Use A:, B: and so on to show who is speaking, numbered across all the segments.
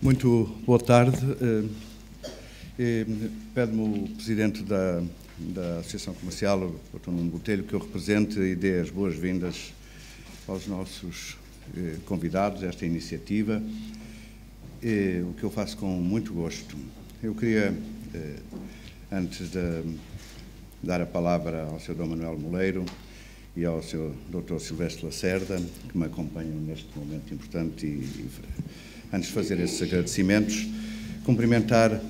A: Muito boa tarde. Pede-me o Presidente da Associação Comercial, o Dr. Nuno Botelho, que eu represente e dê as boas-vindas aos nossos convidados a esta iniciativa, o que eu faço com muito gosto. Eu queria, antes de dar a palavra ao Sr. D. Manuel Moleiro e ao Sr. Dr. Silvestre Lacerda, que me acompanham neste momento importante, e antes de fazer esses agradecimentos, cumprimentar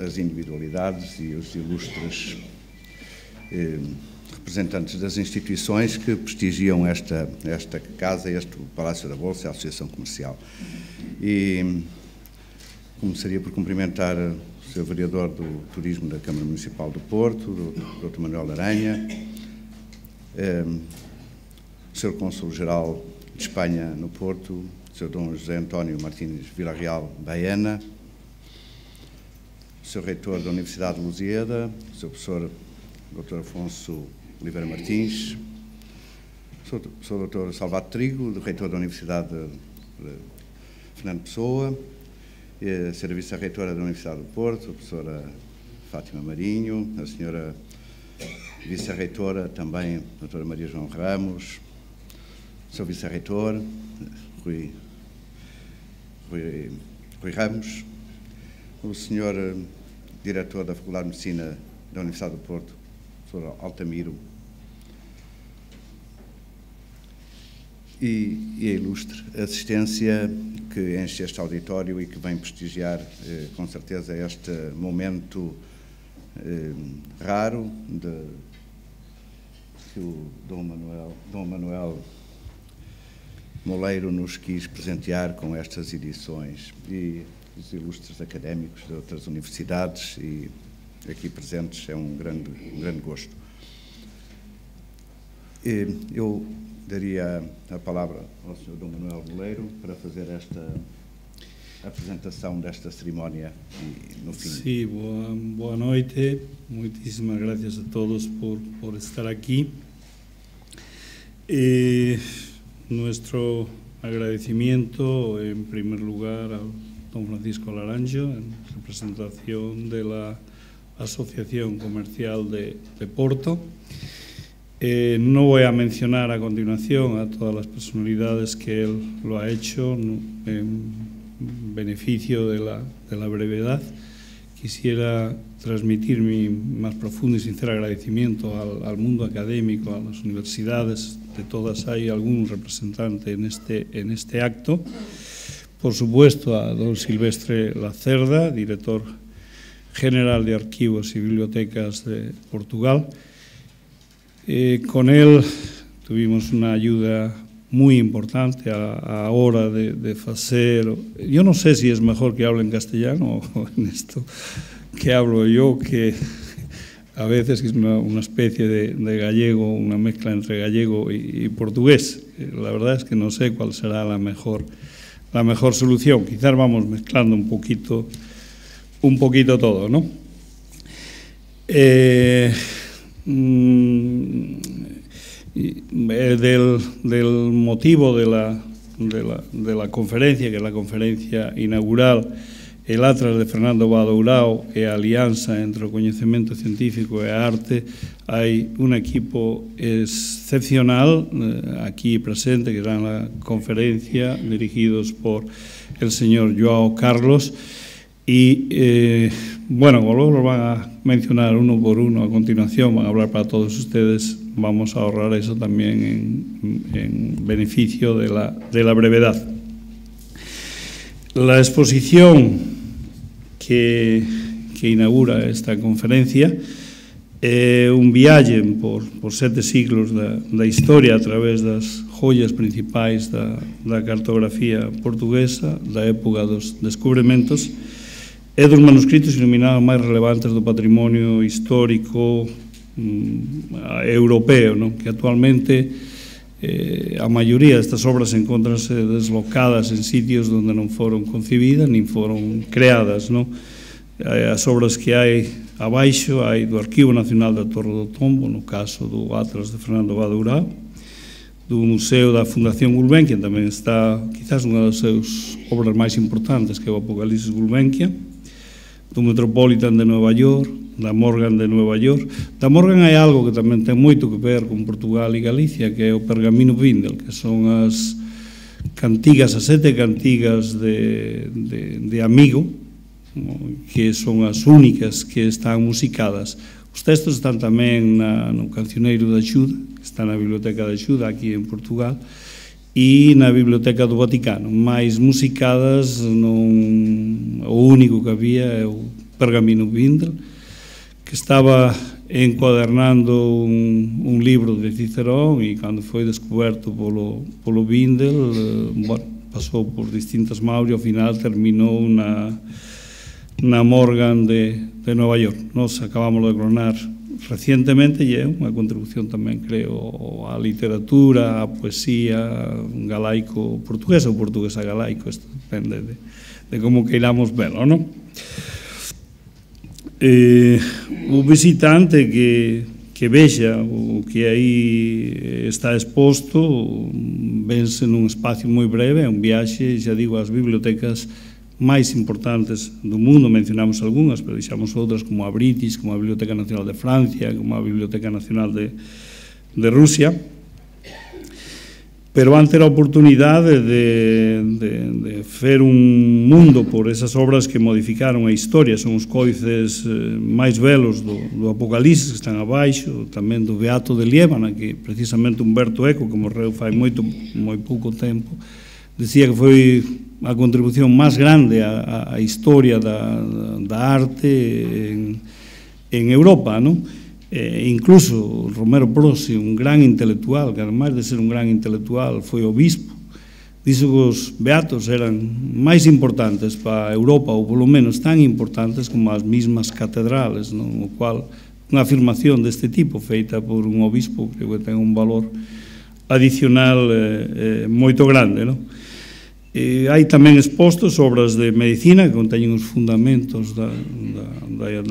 A: as individualidades e os ilustres representantes das instituições que prestigiam esta casa, este Palácio da Bolsa, a Associação Comercial. E começaria por cumprimentar o Sr. Vereador do Turismo da Câmara Municipal do Porto, o Dr. Manuel Aranha, o Sr. Cônsul-Geral de Espanha no Porto, o Sr. D. José António Martins Villarreal Baena, o Sr. Reitor da Universidade de Lusíada, o Sr. Professor Dr. Afonso Oliveira Martins, o Sr. Dr. Salvato Trigo, Reitor da Universidade de Fernando Pessoa, a Sra. Vice-Reitora da Universidade do Porto, a Professora Fátima Marinho, a Sra. Vice-Reitora também, a Dra. Maria João Ramos, o Sr. Vice-Reitor, Rui Ramos, o Sr. Diretor da Faculdade de Medicina da Universidade do Porto, Sr. Altamiro, e a ilustre assistência que enche este auditório e que vem prestigiar, com certeza, este momento raro que o Dom Manuel Moleiro nos quis presentear com estas edições, e os ilustres académicos de outras universidades e aqui presentes, é um grande gosto. Eu daria a palavra ao Sr. D. Manuel Moleiro para fazer esta apresentação desta cerimónia e no fim.
B: Sí, boa noite. Muchísimas gracias a todos por estar aquí. Nuestro agradecimiento, en primer lugar, a don Francisco Laranjo, en representación de la Asociación Comercial de Porto. No voy a mencionar a continuación a todas las personalidades que él lo ha hecho en beneficio de la brevedad. Quisiera transmitir mi más profundo y sincero agradecimiento al mundo académico, a las universidades. De todas hay algún representante en este acto. Por supuesto, a don Silvestre Lacerda, director general de Arquivos y Bibliotecas de Portugal. Con él tuvimos una ayuda muy importante a la hora de hacer. Yo no sé si es mejor que hable en castellano o en esto que hablo yo, que a veces es una especie de gallego, una mezcla entre gallego y portugués. La verdad es que no sé cuál será la mejor solución. Quizás vamos mezclando un poquito todo, ¿no? Del motivo de la conferencia, que es la conferencia inaugural, el Atlas de Fernando Badourao e a alianza entre o coñecemento científico e a arte, hai un equipo excepcional aquí presente que dan la conferencia, dirigidos por el señor Joao Carlos, y bueno, luego los van a mencionar uno por uno a continuación, van a hablar para todos ustedes. Vamos a ahorrar eso también en beneficio de la brevedad. La exposición que inaugura esta conferencia é un viaje por 7 siglos da historia a través das joias principais da cartografía portuguesa, da época dos descubrimentos, é dos manuscritos iluminados máis relevantes do patrimonio histórico europeo, ¿no? Que actualmente a maioría destas obras encontranse deslocadas en sitios onde non foron concebidas nin foron creadas, ¿no? As obras que hai abaixo hai do Arquivo Nacional da Torre do Tombo, no caso do Atlas de Fernando Badourao, do Museo da Fundación Gulbenkian, tamén está quizás unha das seus obras máis importantes, que é o Apocalipsis Gulbenkian, do Metropolitan de Nova York, da Morgan de Nova York. Da Morgan hai algo que tamén ten moito que ver con Portugal e Galicia, que é o Pergamino Bindel, que son as cantigas, as 7 cantigas de Amigo, que son as únicas que están musicadas. Os textos están tamén no Cancioneiro da Axuda, que está na Biblioteca da Axuda, aquí en Portugal, e na Biblioteca do Vaticano, máis musicadas, o único que había é o Pergamino Bindel, que estaba encuadernando un libro de Cicerón, e cando foi descoberto polo Bindel, pasou por distintas mãos e ao final terminou na Morgan de Nova York. Nos acabamos de clonar recientemente e é unha contribución tamén, creo, á literatura, á poesía galaico-portuguesa ou portuguesa-galaico, isto depende de como queiramos velo, non? O visitante que vexa o que aí está exposto vense nun espacio moi breve, é un viaxe, xa digo, ás bibliotecas máis importantes do mundo, mencionamos algunhas, pero deixamos outras como a British, como a Biblioteca Nacional de Francia, como a Biblioteca Nacional de Rusia, pero van ter a oportunidade de fer un mundo por esas obras que modificaron a historia, son os códices máis velos do Apocalipsis, que están abaixo, tamén do Beato de Liébana, que precisamente Humberto Eco, que morreu fai moi pouco tempo, decía que foi a contribución máis grande á historia da arte en Europa, non? Incluso Romero Prosi, un gran intelectual, que ademais de ser un gran intelectual foi obispo, dixo que os beatos eran máis importantes para Europa, ou polo menos tan importantes como as mismas catedrales, non? O cual, unha afirmación deste tipo feita por un obispo, creo que ten un valor adicional moito grande, non? Hai tamén expostos obras de medicina que conteñen os fundamentos da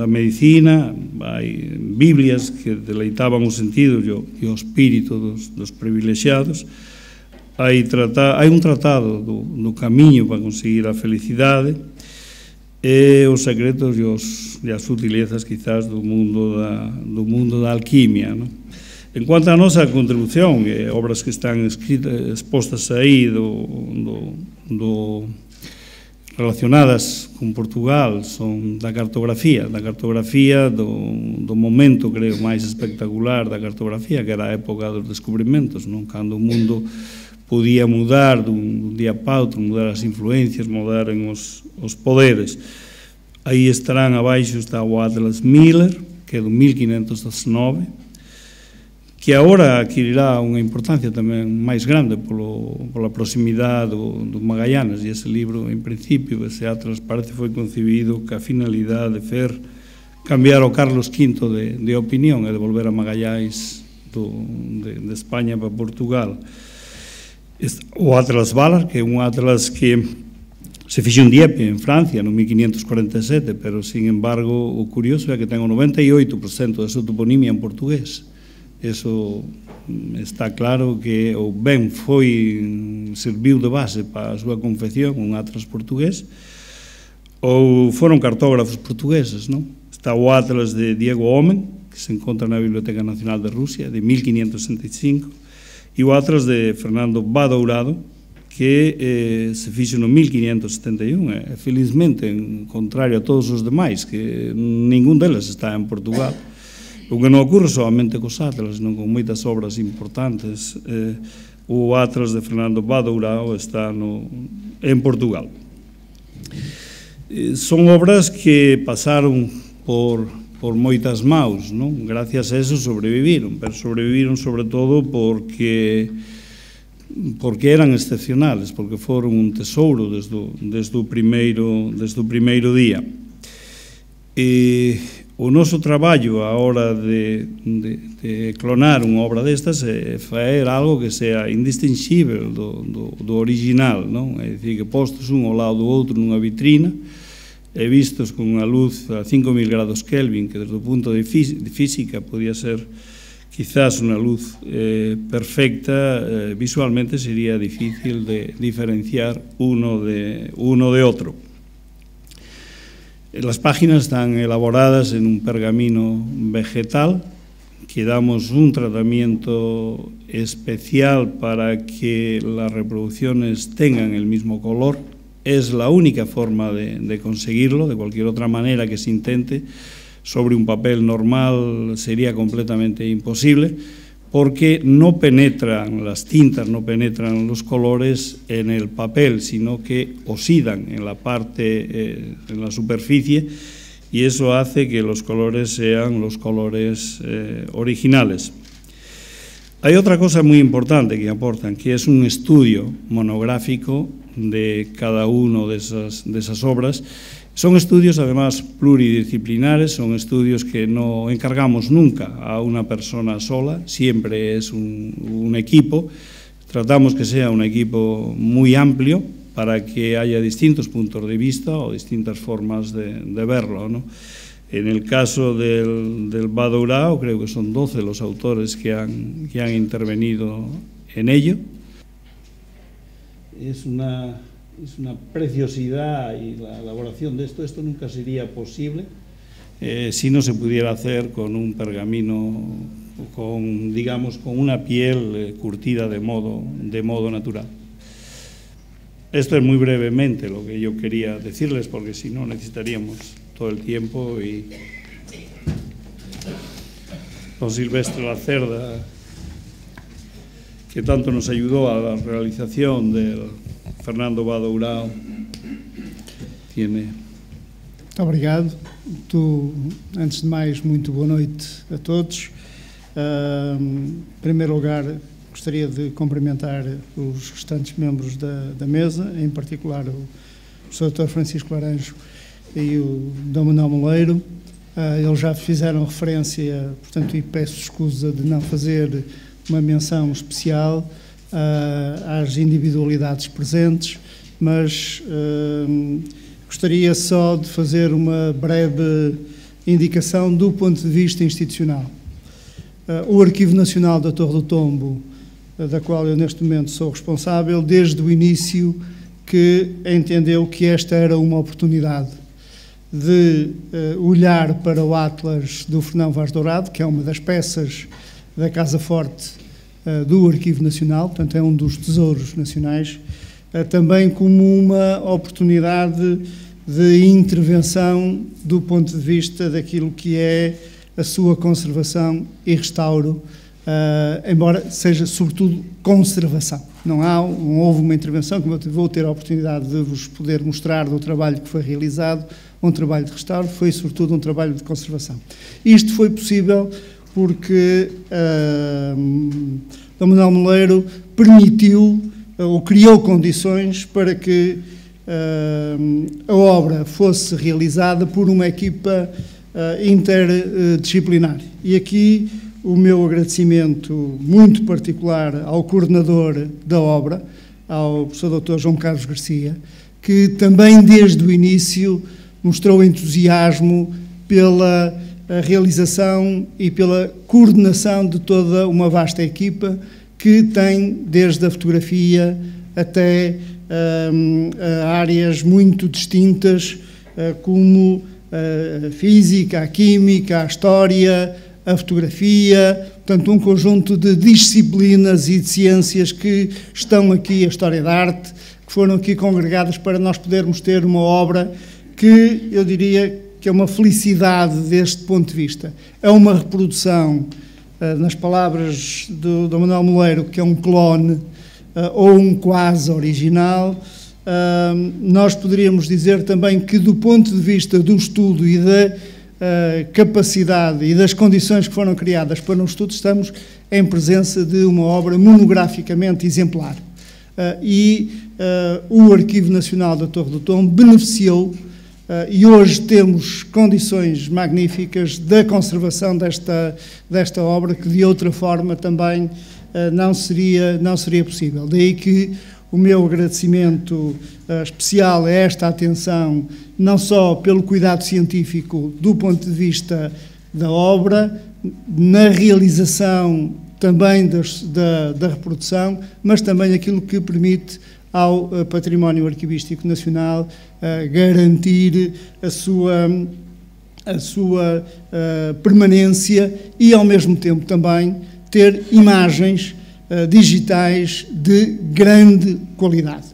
B: medicina, hai biblias que deleitaban o sentido e o espírito dos privilexiados, hai un tratado do camiño para conseguir a felicidade e os secretos e as sutilezas quizás do mundo da alquimia, non? En cuanto á nosa contribución, obras que están expostas aí relacionadas con Portugal son da cartografía do momento, creo, máis espectacular da cartografía, que era a época dos descubrimentos, non? Cando o mundo podía mudar dun día para outro, mudar as influencias, mudar os poderes. Aí estarán abaixo, está o Atlas Miller, que é do 1519, que agora adquirirá unha importancia tamén máis grande pola proximidade do Magallanes, e ese libro, en principio, ese Atlas, parece foi concebido ca finalidade de cambiar o Carlos V de opinión e de volver a Magallanes de España para Portugal. O Atlas Valar, que é un atlas que se fixe un Dieppe en Francia no 1547, pero, sin embargo, o curioso é que ten o 98% da súa toponimia en portugués. Eso está claro que ou ben serviu de base para a súa confección, un atlas portugués, ou foron cartógrafos portugueses, non? Está o Atlas de Diego Omen, que se encontra na Biblioteca Nacional de Rusia, de 1565, e o Atlas de Fernando Badourado, que se fixo no 1571, e felizmente, en contrario a todos os demais, que ningún deles está en Portugal. O que non ocorre solamente cos Atlas, non con moitas obras importantes. O Atlas de Fernando Badourado está en Portugal. Son obras que pasaron por moitas maus, non? Gracias a eso sobreviviron, pero sobreviviron sobre todo porque eran excepcionales, porque foron un tesouro desde o primeiro día. O noso traballo a hora de clonar unha obra destas é faer algo que sea indistinxível do original, non? É dicir, que postos un ao lado do outro nunha vitrina e vistos con unha luz a 5.000 grados Kelvin, que desde o punto de física podía ser quizás una luz perfecta, visualmente sería difícil de diferenciar uno de otro. Las páginas están elaboradas en un pergamino vegetal, que damos un tratamiento especial para que las reproducciones tengan el mismo color. Es la única forma de conseguirlo. De cualquier otra manera que se intente sobre un papel normal sería completamente imposible, porque no penetran las tintas, no penetran los colores en el papel, sino que oxidan en la parte, en la superficie, y eso hace que los colores sean los colores originales. Hay otra cosa muy importante que aportan, que es un estudio monográfico de cada una de esas obras. Son estudios además pluridisciplinares, son estudios que no encargamos nunca a una persona sola, siempre es un equipo. Tratamos que sea un equipo muy amplio para que haya distintos puntos de vista o distintas formas de verlo, ¿no? En el caso del Vado Urao, creo que son 12 los autores que han intervenido en ello. Es una preciosidad, y la elaboración de esto nunca sería posible si no se pudiera hacer con un pergamino, digamos, con una piel curtida de modo natural. Esto es muy brevemente lo que yo quería decirles, porque si no necesitaríamos todo el tiempo. Y don Silvestre Lacerda, que tanto nos ayudó a la realización del Fernando Vado Urao, tiene...
C: Muito obrigado. Antes de mais, muito boa noite a todos. Em primeiro lugar, gostaria de cumprimentar os restantes membros da mesa, em particular o professor Dr. Francisco Laranjo e o Dom Manuel Moleiro. Eles já fizeram referência, portanto, e peço escusa de não fazer uma menção especial às individualidades presentes, mas gostaria só de fazer uma breve indicação do ponto de vista institucional. O Arquivo Nacional da Torre do Tombo, da qual eu neste momento sou responsável, desde o início que entendeu que esta era uma oportunidade de olhar para o Atlas do Fernão Vaz Dourado, que é uma das peças da Casa Forte do Arquivo Nacional, portanto é um dos tesouros nacionais, também como uma oportunidade de intervenção do ponto de vista daquilo que é a sua conservação e restauro, embora seja sobretudo conservação. Não houve uma intervenção, como eu vou ter a oportunidade de vos poder mostrar do trabalho que foi realizado, um trabalho de restauro, foi sobretudo um trabalho de conservação. Isto foi possível porque Dom Manuel Moleiro permitiu ou criou condições para que a obra fosse realizada por uma equipa interdisciplinar. E aqui o meu agradecimento muito particular ao coordenador da obra, ao professor Dr. João Carlos Garcia, que também desde o início mostrou entusiasmo pela realização e pela coordenação de toda uma vasta equipa que tem desde a fotografia até áreas muito distintas, como a física, a química, a história, a fotografia, portanto um conjunto de disciplinas e de ciências que estão aqui, a história da arte, que foram aqui congregadas para nós podermos ter uma obra que eu diria que é uma felicidade deste ponto de vista. É uma reprodução, nas palavras do Dom Manuel Moleiro, que é um clone ou um quase original. Nós poderíamos dizer também que do ponto de vista do estudo e da capacidade e das condições que foram criadas para o estudo, estamos em presença de uma obra monograficamente exemplar. O Arquivo Nacional da Torre do Tombo beneficiou e hoje temos condições magníficas da conservação desta obra que de outra forma também não seria possível. Daí que o meu agradecimento especial a esta atenção, não só pelo cuidado científico do ponto de vista da obra, na realização também da reprodução, mas também aquilo que permite ao património arquivístico nacional garantir a sua permanência e, ao mesmo tempo, também ter imagens digitais de grande qualidade.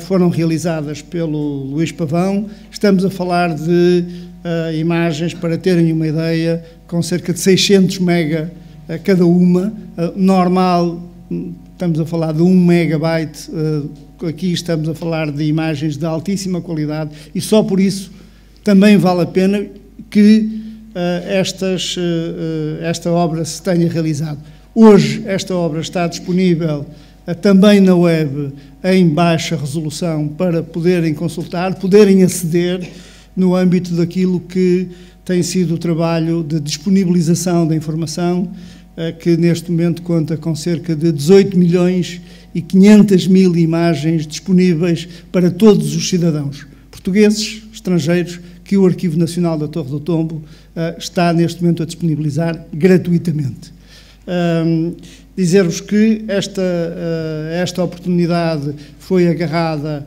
C: Foram realizadas pelo Luís Pavão. Estamos a falar de imagens, para terem uma ideia, com cerca de 600 mega cada uma. Normal, estamos a falar de 1 megabyte. Aqui estamos a falar de imagens de altíssima qualidade e só por isso também vale a pena que esta obra se tenha realizado. Hoje esta obra está disponível também na web em baixa resolução para poderem consultar, poderem aceder no âmbito daquilo que tem sido o trabalho de disponibilização da informação, que neste momento conta com cerca de 18 milhões e 500 mil imagens disponíveis para todos os cidadãos, portugueses, estrangeiros, que o Arquivo Nacional da Torre do Tombo está neste momento a disponibilizar gratuitamente. Dizer-vos que esta oportunidade foi agarrada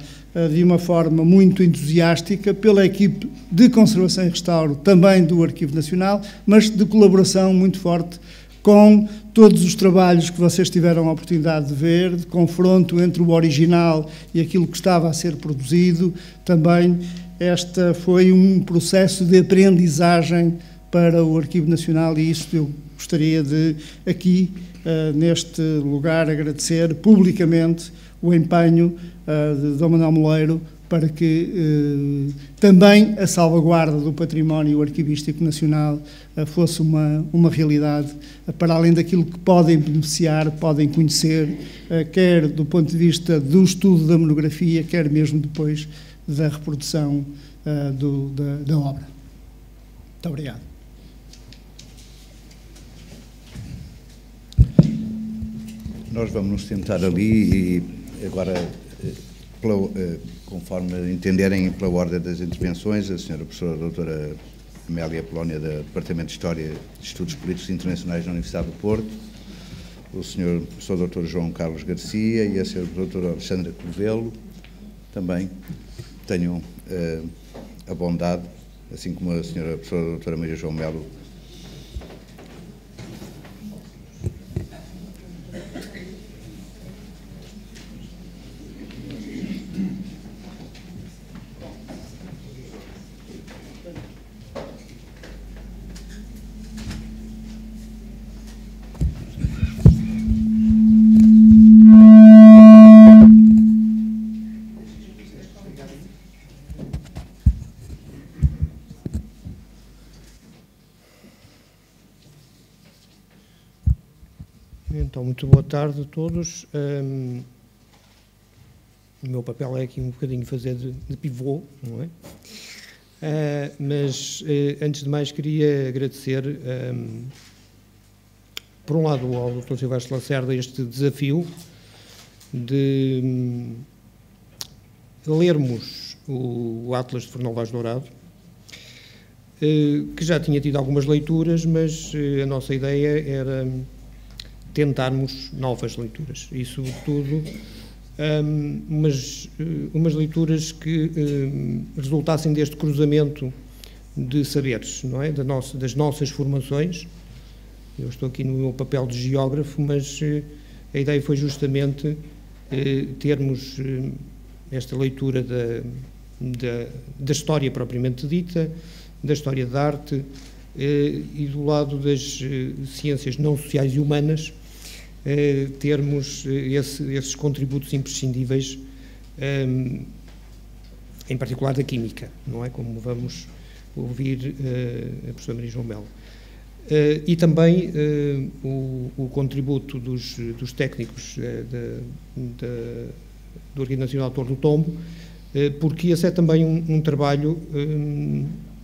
C: de uma forma muito entusiástica pela equipe de Conservação e Restauro, também do Arquivo Nacional, mas de colaboração muito forte com todos os trabalhos que vocês tiveram a oportunidade de ver, de confronto entre o original e aquilo que estava a ser produzido. Também este foi um processo de aprendizagem para o Arquivo Nacional e isso eu gostaria de, aqui, neste lugar, agradecer publicamente o empenho de Dom Manuel Moleiro para que também a salvaguarda do património arquivístico nacional fosse uma realidade, para além daquilo que podem beneficiar, podem conhecer, quer do ponto de vista do estudo da monografia, quer mesmo depois da reprodução da obra. Muito obrigado.
A: Nós vamos nos sentar ali e agora, conforme entenderem pela ordem das intervenções, a senhora professora doutora Amélia Polónia, do Departamento de História e Estudos Políticos Internacionais da Universidade do Porto, o senhor professor doutor João Carlos Garcia e a senhora doutora Alexandra Covelo, também tenham a bondade, assim como a senhora professora doutora Maria João Melo,
D: Então, muito boa tarde a todos. O meu papel é aqui um bocadinho fazer de pivô, não é? Mas, antes de mais, queria agradecer, por um lado, ao Dr. Silvestre Lacerda este desafio de lermos o Atlas de Fernão Vaz Dourado, que já tinha tido algumas leituras, mas a nossa ideia era tentarmos novas leituras e, sobretudo, umas leituras que resultassem deste cruzamento de saberes, não é? Das nossas formações. Eu estou aqui no meu papel de geógrafo, mas a ideia foi justamente termos esta leitura da história propriamente dita, da história da arte e do lado das ciências não sociais e humanas, termos esses contributos imprescindíveis, em particular da química, não é? Como vamos ouvir a professora Maria João Melo. E também o contributo dos técnicos do Arquivo Nacional Torre do Tombo, porque esse é também um trabalho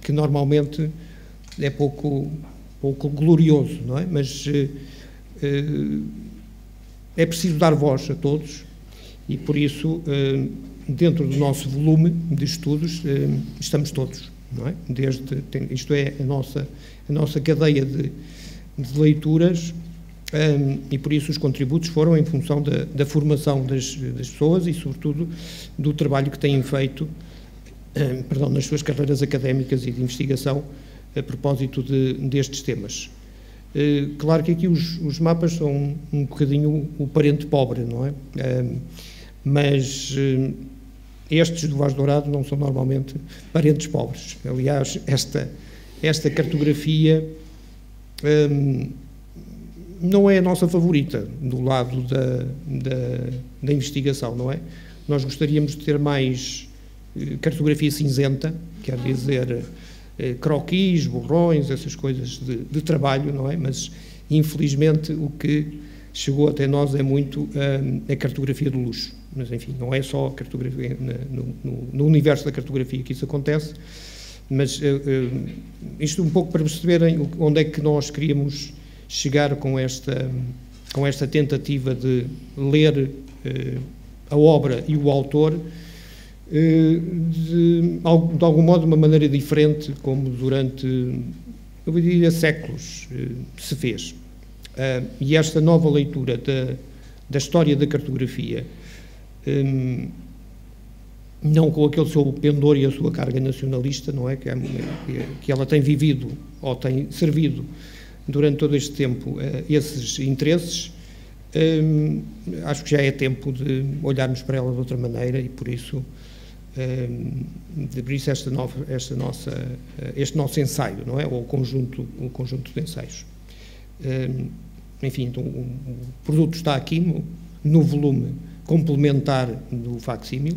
D: que normalmente é pouco glorioso, não é? Mas é preciso dar voz a todos e, por isso, dentro do nosso volume de estudos, estamos todos. não é? Isto é a nossa cadeia de leituras, e por isso os contributos foram em função da formação das pessoas e, sobretudo, do trabalho que têm feito nas suas carreiras académicas e de investigação a propósito destes temas. Claro que aqui os mapas são um bocadinho o parente pobre, não é? Mas estes do Vaz Dourado não são normalmente parentes pobres. Aliás, esta cartografia não é a nossa favorita do lado da investigação, não é? Nós gostaríamos de ter mais cartografia cinzenta, quer dizer, croquis, borrões, essas coisas de trabalho, não é? Mas, infelizmente, o que chegou até nós é muito a cartografia do luxo. Mas, enfim, não é só a cartografia, no universo da cartografia que isso acontece, mas isto um pouco para perceberem onde é que nós queríamos chegar com esta tentativa de ler a obra e o autor de algum modo de uma maneira diferente, como durante, eu diria, séculos se fez. E esta nova leitura da história da cartografia, não com aquele seu pendor e a sua carga nacionalista, não é? Que ela tem vivido ou tem servido durante todo este tempo esses interesses, acho que já é tempo de olharmos para ela de outra maneira e por isso este nosso ensaio, não é? Ou o conjunto de ensaios. Enfim, então, o produto está aqui no volume complementar do facsímil,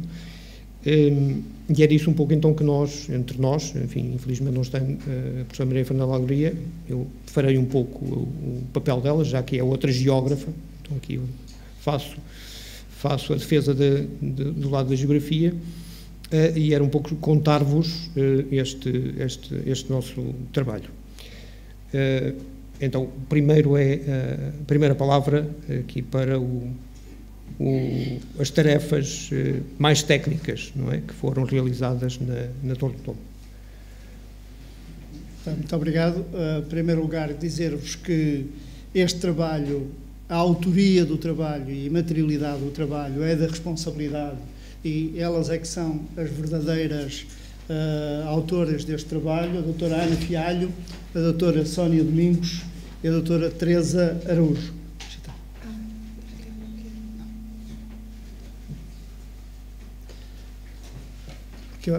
D: e era isso um pouco então que entre nós, enfim, infelizmente não está a professora Maria Fernanda Alegria, eu farei um pouco o papel dela, já que é outra geógrafa, então aqui eu faço a defesa do lado da geografia, e era um pouco contar-vos este nosso trabalho. Então, primeiro a primeira palavra aqui para as tarefas mais técnicas, não é, que foram realizadas na Torre do Tombo.
C: Muito obrigado. Em primeiro lugar, dizer-vos que este trabalho, a autoria do trabalho e a materialidade do trabalho é da responsabilidade e elas é que são as verdadeiras autoras deste trabalho, a doutora Ana Fialho, a doutora Sónia Domingos e a doutora Teresa Araújo.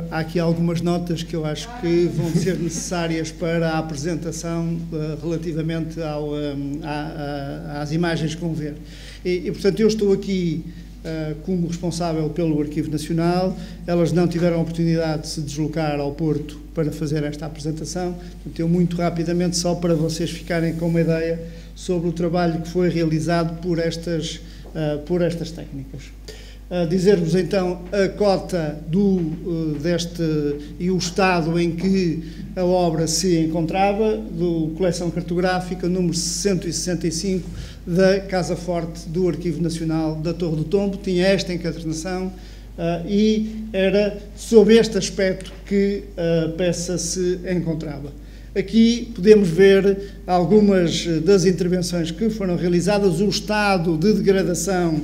C: Há aqui algumas notas que eu acho que vão ser necessárias para a apresentação relativamente às imagens que vão ver. E, portanto, eu estou aqui como responsável pelo Arquivo Nacional. Elas não tiveram a oportunidade de se deslocar ao Porto para fazer esta apresentação. Portanto, eu muito rapidamente, só para vocês ficarem com uma ideia sobre o trabalho que foi realizado por estas técnicas. Dizer-vos então a cota e o estado em que a obra se encontrava, do Coleção Cartográfica número 165 da Casa Forte do Arquivo Nacional da Torre do Tombo. Tinha esta encadernação e era sob este aspecto que a peça se encontrava. Aqui podemos ver algumas das intervenções que foram realizadas, o estado de degradação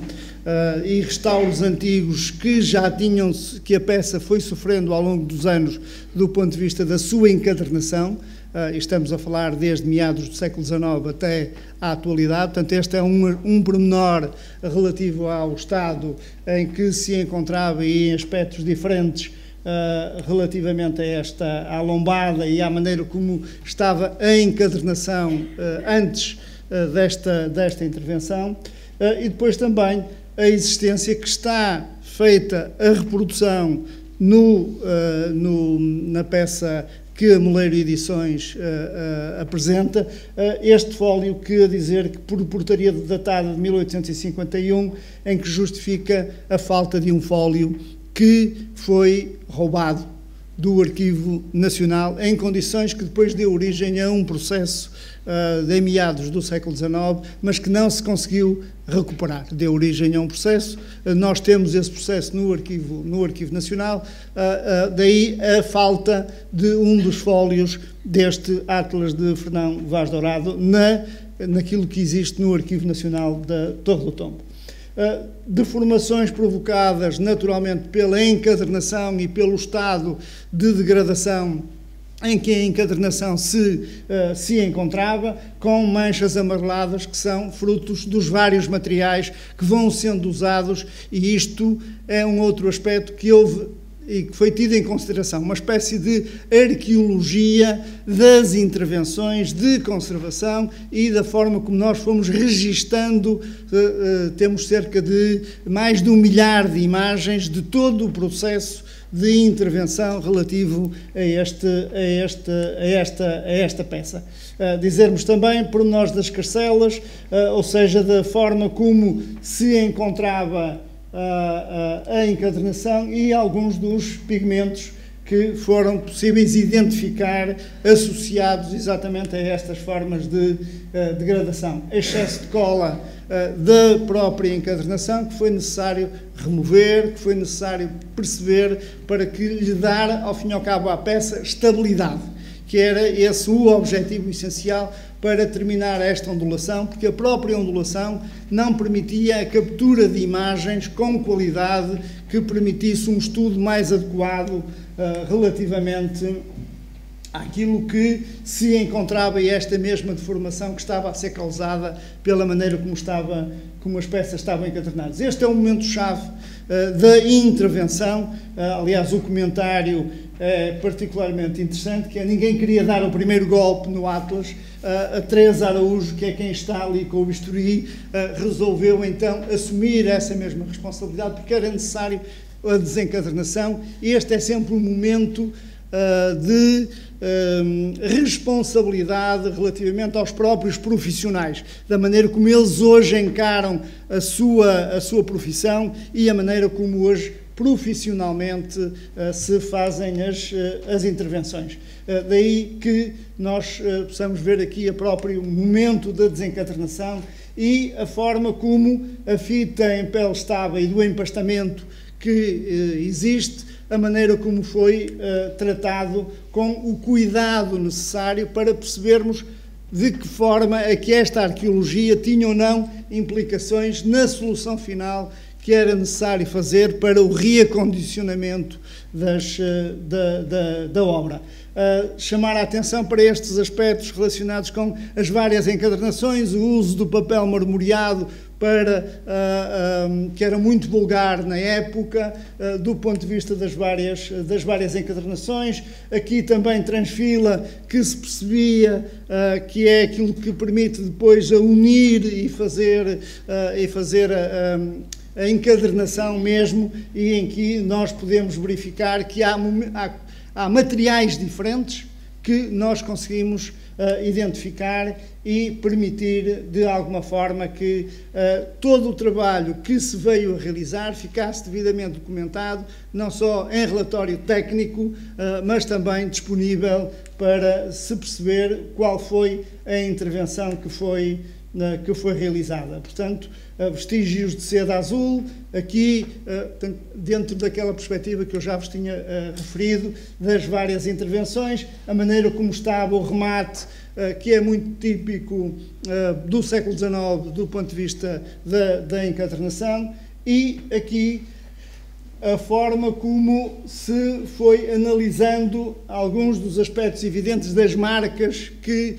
C: e restauros antigos que a peça foi sofrendo ao longo dos anos do ponto de vista da sua encadernação. Estamos a falar desde meados do século XIX até à atualidade. Portanto, este é um pormenor relativo ao estado em que se encontrava e em aspectos diferentes relativamente à lombada e à maneira como estava a encadernação antes desta intervenção. E depois também a existência que está feita a reprodução na peça que a Moleiro Edições apresenta, este fólio que a dizer que por portaria datada de 1851, em que justifica a falta de um fólio que foi roubado do Arquivo Nacional, em condições que depois deu origem a um processo de meados do século XIX, mas que não se conseguiu recuperar. Deu origem a um processo, nós temos esse processo no Arquivo Nacional, daí a falta de um dos fólios deste Atlas de Fernão Vaz Dourado naquilo que existe no Arquivo Nacional da Torre do Tombo. Deformações provocadas naturalmente pela encadernação e pelo estado de degradação em que a encadernação se encontrava, com manchas amareladas que são frutos dos vários materiais que vão sendo usados, e isto é um outro aspecto que houve e que foi tido em consideração, uma espécie de arqueologia das intervenções de conservação e da forma como nós fomos registando. Temos cerca de mais de 1 milhar de imagens de todo o processo de intervenção relativo a esta peça. Dizermos também pormenores das escarcelas, ou seja, da forma como se encontrava a encadernação e alguns dos pigmentos que foram possíveis identificar associados exatamente a estas formas de degradação. Excesso de cola da própria encadernação que foi necessário remover, que foi necessário perceber para que lhe dar, ao fim e ao cabo, à peça estabilidade, que era esse o objetivo essencial para terminar esta ondulação, porque a própria ondulação não permitia a captura de imagens com qualidade que permitisse um estudo mais adequado relativamente àquilo que se encontrava e esta mesma deformação que estava a ser causada pela maneira como as peças estavam encadernadas. Este é um momento-chave da intervenção. Aliás, o comentário é particularmente interessante, que é: ninguém queria dar o primeiro golpe no Atlas. A Teresa Araújo, que é quem está ali com o bisturi, resolveu então assumir essa mesma responsabilidade, porque era necessário a desencadernação. Este é sempre um momento de responsabilidade relativamente aos próprios profissionais, da maneira como eles hoje encaram a sua profissão e a maneira como hoje profissionalmente se fazem as intervenções. Daí que nós possamos ver aqui o próprio momento da desencadernação e a forma como a fita em pele estável e do empastamento que existe, a maneira como foi tratado, com o cuidado necessário para percebermos de que forma é que esta arqueologia tinha ou não implicações na solução final que era necessário fazer para o reacondicionamento da obra. Chamar a atenção para estes aspectos relacionados com as várias encadernações, o uso do papel marmoreado que era muito vulgar na época, do ponto de vista das várias encadernações. Aqui também transfila, que se percebia que é aquilo que permite depois a unir e fazer a encadernação mesmo, e em que nós podemos verificar que há materiais diferentes que nós conseguimos identificar e permitir, de alguma forma, que todo o trabalho que se veio a realizar ficasse devidamente documentado, não só em relatório técnico, mas também disponível para se perceber qual foi a intervenção que foi realizada. Portanto, vestígios de seda azul, aqui dentro daquela perspectiva que eu já vos tinha referido, das várias intervenções, a maneira como estava o remate, que é muito típico do século XIX do ponto de vista da encadernação, e aqui a forma como se foi analisando alguns dos aspectos evidentes das marcas que,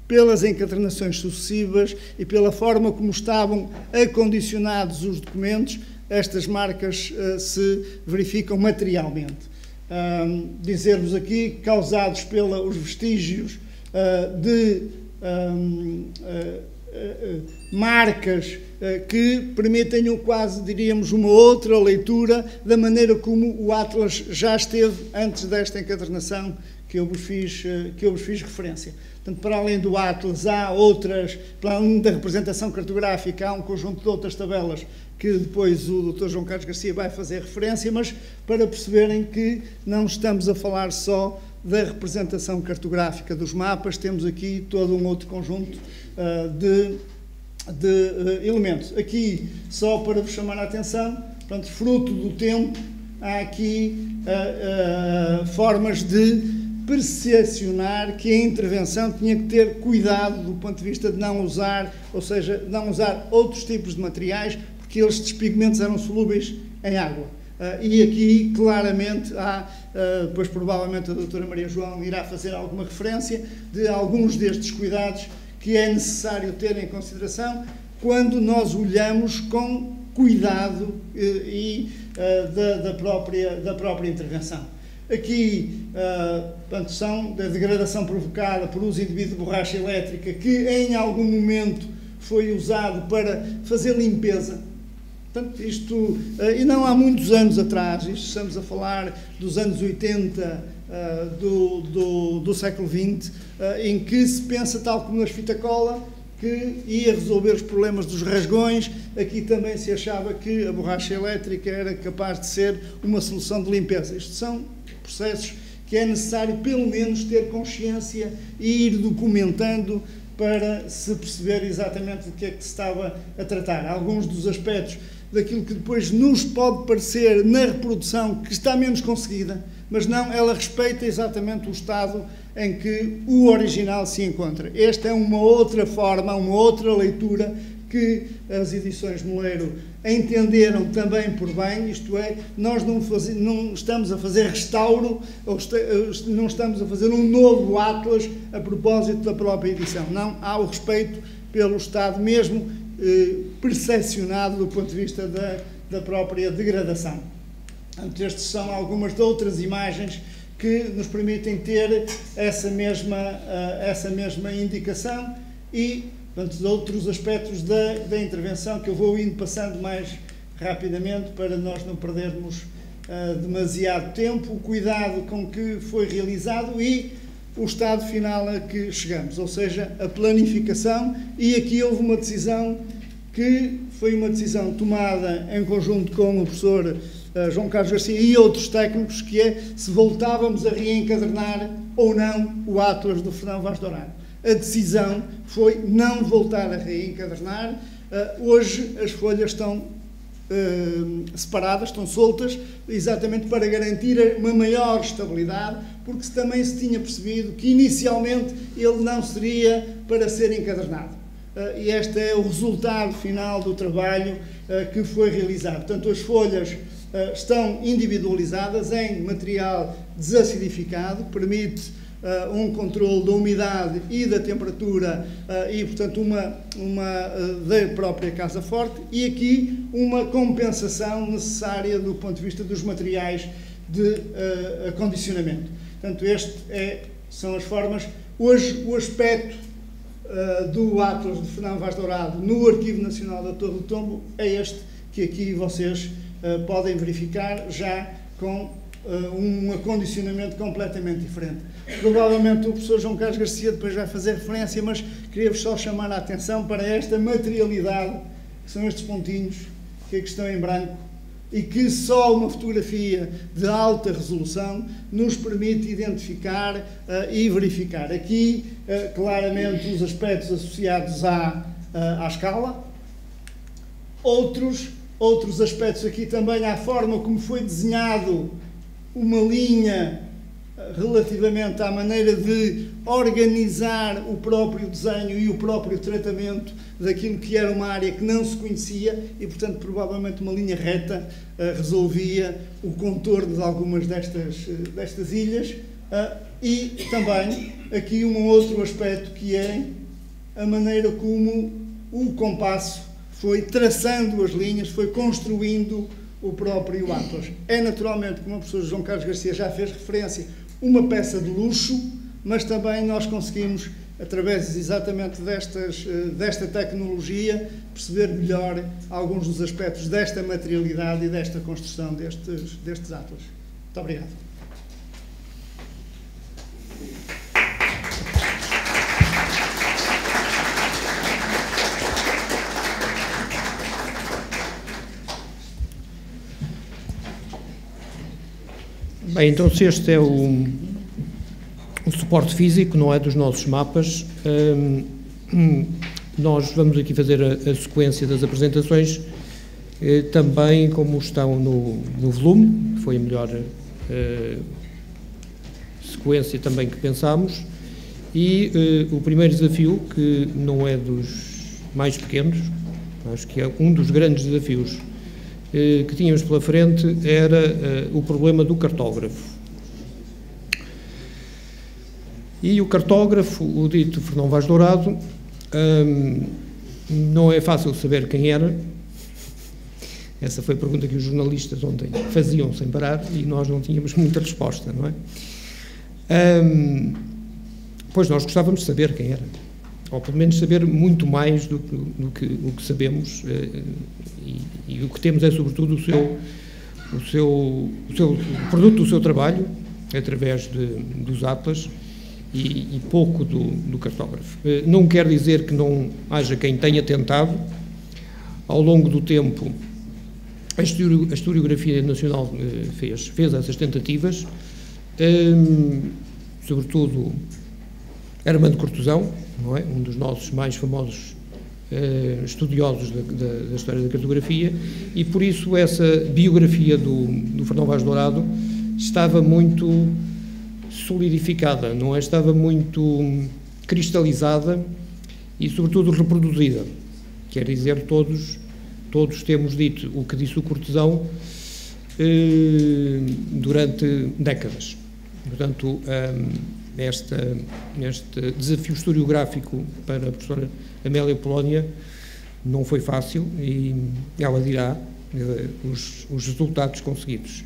C: pelas encadernações sucessivas e pela forma como estavam acondicionados os documentos, estas marcas se verificam materialmente. Dizer-vos aqui, causados pelos vestígios de marcas que permitem quase, diríamos, uma outra leitura da maneira como o Atlas já esteve antes desta encadernação que eu vos fiz referência. Portanto, para além do Atlas, há outras, para além da representação cartográfica, há um conjunto de outras tabelas que depois o Dr. João Carlos Garcia vai fazer referência, mas para perceberem que não estamos a falar só da representação cartográfica dos mapas, temos aqui todo um outro conjunto de elementos. Aqui, só para vos chamar a atenção, portanto, fruto do tempo, há aqui formas de percepcionar que a intervenção tinha que ter cuidado do ponto de vista de não usar, ou seja, não usar outros tipos de materiais, porque estes pigmentos eram solúveis em água. E aqui, claramente, há, pois provavelmente a doutora Maria João irá fazer alguma referência de alguns destes cuidados que é necessário ter em consideração quando nós olhamos com cuidado da própria intervenção. Aqui, portanto, são da degradação provocada por uso indevido de borracha elétrica que em algum momento foi usado para fazer limpeza. Portanto, isto, e não há muitos anos atrás, isto estamos a falar dos anos 80 do século XX, em que se pensa, tal como nas fita cola, que ia resolver os problemas dos rasgões. Aqui também se achava que a borracha elétrica era capaz de ser uma solução de limpeza. Isto são processos que é necessário, pelo menos, ter consciência e ir documentando para se perceber exatamente do que é que se estava a tratar. Alguns dos aspectos daquilo que depois nos pode parecer na reprodução que está menos conseguida, mas não, ela respeita exatamente o estado em que o original se encontra. Esta é uma outra forma, uma outra leitura que as edições Moleiro entenderam também por bem, isto é, nós não estamos a fazer restauro, ou não estamos a fazer um novo Atlas a propósito da própria edição. Não, há o respeito pelo estado mesmo percepcionado do ponto de vista da própria degradação. Portanto, estas são algumas de outras imagens que nos permitem ter essa mesma indicação e, portanto, de outros aspectos da intervenção que eu vou indo passando mais rapidamente para nós não perdermos demasiado tempo, o cuidado com que foi realizado e o estado final a que chegamos, ou seja, a planificação. E aqui houve uma decisão que foi uma decisão tomada em conjunto com o professor João Carlos Garcia e outros técnicos, que é se voltávamos a reencadernar ou não o Atlas do Fernão Vaz Dourado. A decisão foi não voltar a reencadernar. Hoje as folhas estão separadas, estão soltas, exatamente para garantir uma maior estabilidade, porque também se tinha percebido que inicialmente ele não seria para ser encadernado. E este é o resultado final do trabalho que foi realizado. Portanto, as folhas estão individualizadas em material desacidificado, permite um controle da umidade e da temperatura e, portanto, da própria casa forte, e aqui uma compensação necessária do ponto de vista dos materiais de acondicionamento. Portanto, são as formas. Hoje, o aspecto do Atlas de Fernão Vaz Dourado no Arquivo Nacional da Torre do Tombo é este que aqui vocês podem verificar, já com um acondicionamento completamente diferente. Provavelmente o professor João Carlos Garcia depois vai fazer referência, mas queria-vos só chamar a atenção para esta materialidade, que são estes pontinhos que aqui estão em branco, e que só uma fotografia de alta resolução nos permite identificar e verificar. Aqui, claramente, os aspectos associados à escala. Outros aspectos aqui também à forma como foi desenhado uma linha relativamente à maneira de organizar o próprio desenho e o próprio tratamento daquilo que era uma área que não se conhecia e, portanto, provavelmente uma linha reta resolvia o contorno de algumas destas ilhas. E também aqui um outro aspecto que é a maneira como o compasso foi traçando as linhas, foi construindo o próprio Atlas. É naturalmente, como o professor João Carlos Garcia já fez referência, uma peça de luxo, mas também nós conseguimos, através exatamente desta tecnologia, perceber melhor alguns dos aspectos desta materialidade e desta construção destes Atlas. Muito obrigado.
D: Bem, então se este é o suporte físico, não é, dos nossos mapas, nós vamos aqui fazer a sequência das apresentações, também como estão no volume, que foi a melhor sequência também que pensámos, e o primeiro desafio, que não é dos mais pequenos, acho que é um dos grandes desafios que tínhamos pela frente, era o problema do cartógrafo. E o cartógrafo, o dito Fernão Vaz Dourado, não é fácil saber quem era. Essa foi a pergunta que os jornalistas ontem faziam sem parar e nós não tínhamos muita resposta, não é? Pois nós gostávamos de saber quem era, ou pelo menos saber muito mais do que o que sabemos, e o que temos é sobretudo o produto do seu trabalho, através dos atlas, e pouco do cartógrafo. Não quer dizer que não haja quem tenha tentado. Ao longo do tempo, a historiografia nacional fez essas tentativas, sobretudo Armando Cortesão, não é? Um dos nossos mais famosos estudiosos da história da cartografia, e por isso essa biografia do Fernão Vaz Dourado estava muito solidificada, não é? Estava muito cristalizada e, sobretudo, reproduzida. Quer dizer, todos temos dito o que disse o Cortesão durante décadas. Portanto, este desafio historiográfico para a professora Amélia Polónia não foi fácil, e ela dirá os resultados conseguidos.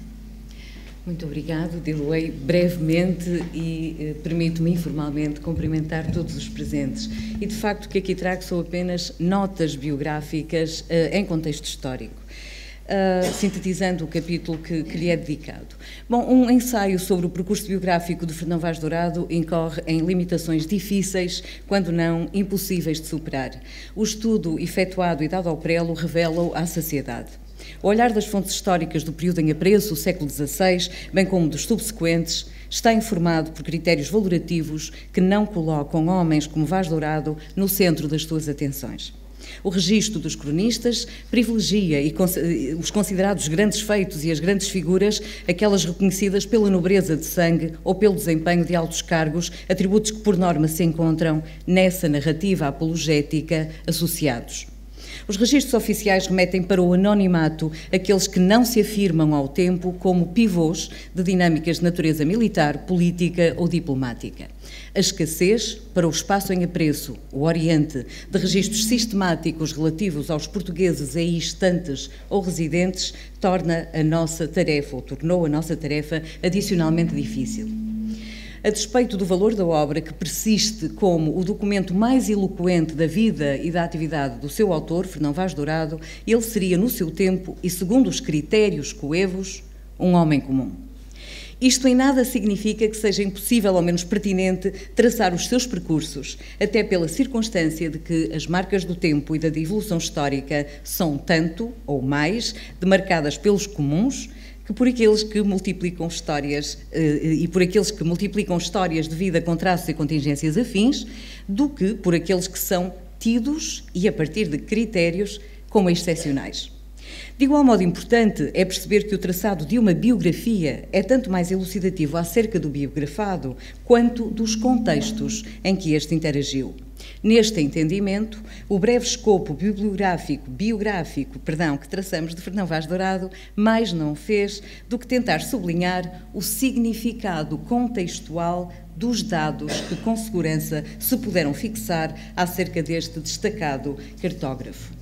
E: Muito obrigado. Diluei brevemente e permito-me informalmente cumprimentar todos os presentes. E, de facto, o que aqui trago são apenas notas biográficas em contexto histórico, sintetizando o capítulo que lhe é dedicado. Bom, um ensaio sobre o percurso biográfico de Fernão Vaz Dourado incorre em limitações difíceis, quando não impossíveis de superar. O estudo efetuado e dado ao prelo revela-o à saciedade. O olhar das fontes históricas do período em apreço, o século XVI, bem como dos subsequentes, está informado por critérios valorativos que não colocam homens como Vaz Dourado no centro das suas atenções. O registro dos cronistas privilegia os considerados grandes feitos e as grandes figuras, aquelas reconhecidas pela nobreza de sangue ou pelo desempenho de altos cargos, atributos que por norma se encontram nessa narrativa apologética associados. Os registros oficiais remetem para o anonimato aqueles que não se afirmam ao tempo como pivôs de dinâmicas de natureza militar, política ou diplomática. A escassez, para o espaço em apreço, o Oriente, de registros sistemáticos relativos aos portugueses aí estantes ou residentes, tornou a nossa tarefa adicionalmente difícil. A despeito do valor da obra, que persiste como o documento mais eloquente da vida e da atividade do seu autor, Fernão Vaz Dourado, ele seria, no seu tempo e segundo os critérios coevos, um homem comum. Isto em nada significa que seja impossível ou menos pertinente traçar os seus percursos, até pela circunstância de que as marcas do tempo e da evolução histórica são tanto, ou mais, demarcadas pelos comuns, que por aqueles que multiplicam histórias de vida com traços e contingências afins, do que por aqueles que são tidos e a partir de critérios como excepcionais. De igual modo importante é perceber que o traçado de uma biografia é tanto mais elucidativo acerca do biografado quanto dos contextos em que este interagiu. Neste entendimento, o breve escopo biográfico que traçamos de Fernão Vaz Dourado mais não fez do que tentar sublinhar o significado contextual dos dados que com segurança se puderam fixar acerca deste destacado cartógrafo.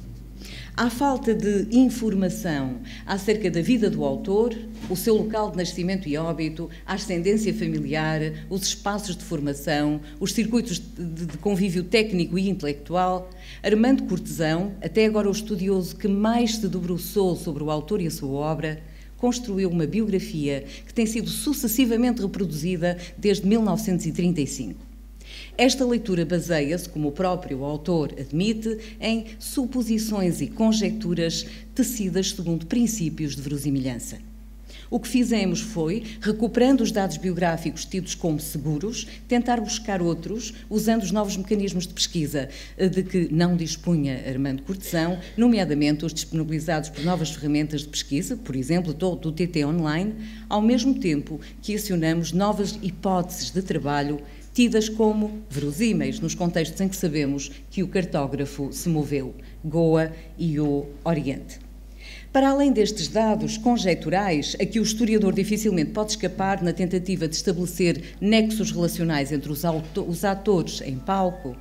E: À falta de informação acerca da vida do autor, o seu local de nascimento e óbito, a ascendência familiar, os espaços de formação, os circuitos de convívio técnico e intelectual, Armando Cortesão, até agora o estudioso que mais se debruçou sobre o autor e a sua obra, construiu uma biografia que tem sido sucessivamente reproduzida desde 1935. Esta leitura baseia-se, como o próprio autor admite, em suposições e conjecturas tecidas segundo princípios de verosimilhança. O que fizemos foi, recuperando os dados biográficos tidos como seguros, tentar buscar outros, usando os novos mecanismos de pesquisa de que não dispunha Armando Cortesão, nomeadamente os disponibilizados por novas ferramentas de pesquisa, por exemplo, todo o TT Online, ao mesmo tempo que acionamos novas hipóteses de trabalho tidas como verosímeis nos contextos em que sabemos que o cartógrafo se moveu, Goa e o Oriente. Para além destes dados conjecturais, a que o historiador dificilmente pode escapar na tentativa de estabelecer nexos relacionais entre os atores em palco,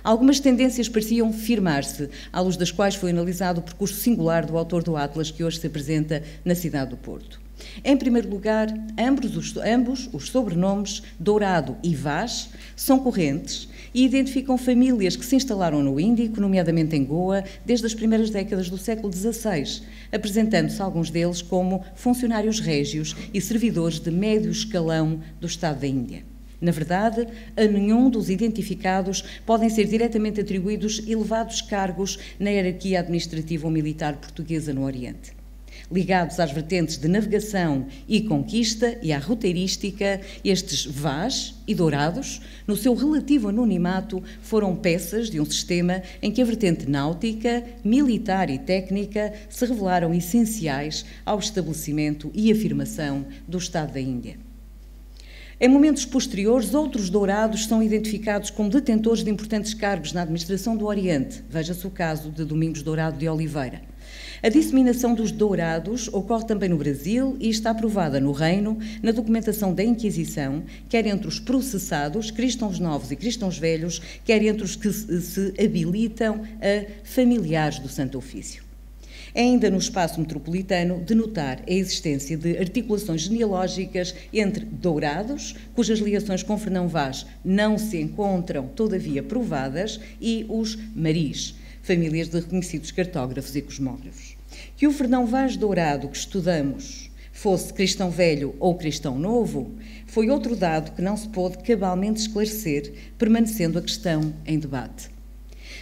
E: algumas tendências pareciam firmar-se, à luz das quais foi analisado o percurso singular do autor do Atlas que hoje se apresenta na cidade do Porto. Em primeiro lugar, ambos os sobrenomes Dourado e Vaz são correntes e identificam famílias que se instalaram no Índico, nomeadamente em Goa, desde as primeiras décadas do século XVI, apresentando-se alguns deles como funcionários régios e servidores de médio escalão do Estado da Índia. Na verdade, a nenhum dos identificados podem ser diretamente atribuídos elevados cargos na hierarquia administrativa ou militar portuguesa no Oriente. Ligados às vertentes de navegação e conquista e à roteirística, estes Vaz e Dourados, no seu relativo anonimato, foram peças de um sistema em que a vertente náutica, militar e técnica se revelaram essenciais ao estabelecimento e afirmação do Estado da Índia. Em momentos posteriores, outros dourados são identificados como detentores de importantes cargos na administração do Oriente. Veja-se o caso de Domingos Dourado de Oliveira. A disseminação dos dourados ocorre também no Brasil e está provada no Reino, na documentação da Inquisição, quer entre os processados, cristãos novos e cristãos velhos, quer entre os que se habilitam a familiares do Santo Ofício. É ainda no espaço metropolitano de notar a existência de articulações genealógicas entre dourados, cujas ligações com Fernão Vaz não se encontram, todavia, provadas, e os maris, famílias de reconhecidos cartógrafos e cosmógrafos. Que o Fernão Vaz Dourado que estudamos fosse cristão velho ou cristão novo, foi outro dado que não se pôde cabalmente esclarecer, permanecendo a questão em debate.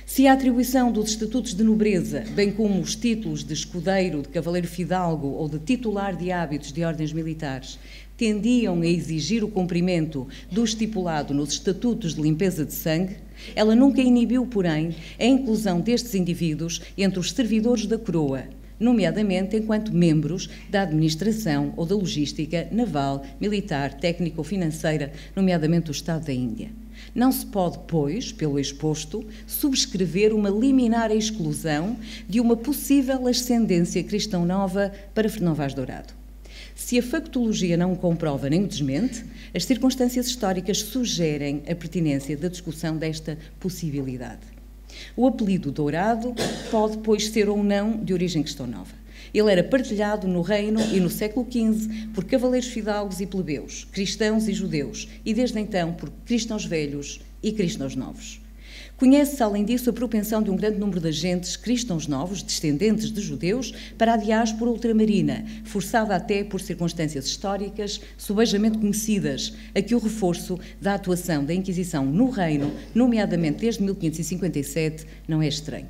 E: Se a atribuição dos estatutos de nobreza, bem como os títulos de escudeiro, de cavaleiro fidalgo ou de titular de hábitos de ordens militares tendiam a exigir o cumprimento do estipulado nos estatutos de limpeza de sangue, ela nunca inibiu, porém, a inclusão destes indivíduos entre os servidores da coroa, nomeadamente enquanto membros da administração ou da logística naval, militar, técnica ou financeira, nomeadamente do Estado da Índia. Não se pode, pois, pelo exposto, subscrever uma liminar exclusão de uma possível ascendência cristão nova para Fernão Vaz Dourado. Se a factologia não o comprova nem o desmente, as circunstâncias históricas sugerem a pertinência da discussão desta possibilidade. O apelido Dourado pode, pois, ser ou não de origem cristão nova. Ele era partilhado no Reino e no século XV por cavaleiros fidalgos e plebeus, cristãos e judeus, e desde então por cristãos velhos e cristãos novos. Conhece-se, além disso, a propensão de um grande número de agentes cristãos novos, descendentes de judeus, para a diáspora ultramarina, forçada até por circunstâncias históricas subejamente conhecidas, a que o reforço da atuação da Inquisição no Reino, nomeadamente desde 1557, não é estranho.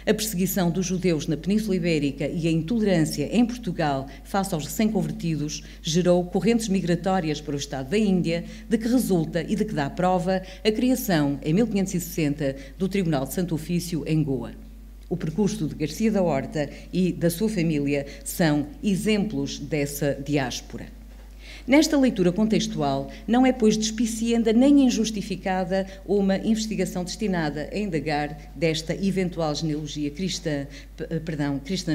E: A perseguição dos judeus na Península Ibérica e a intolerância em Portugal face aos recém-convertidos gerou correntes migratórias para o Estado da Índia, de que resulta e de que dá prova a criação, em 1560, do Tribunal de Santo Ofício em Goa. O percurso de Garcia da Horta e da sua família são exemplos dessa diáspora. Nesta leitura contextual, não é, pois, despicienda nem injustificada uma investigação destinada a indagar desta eventual genealogia cristã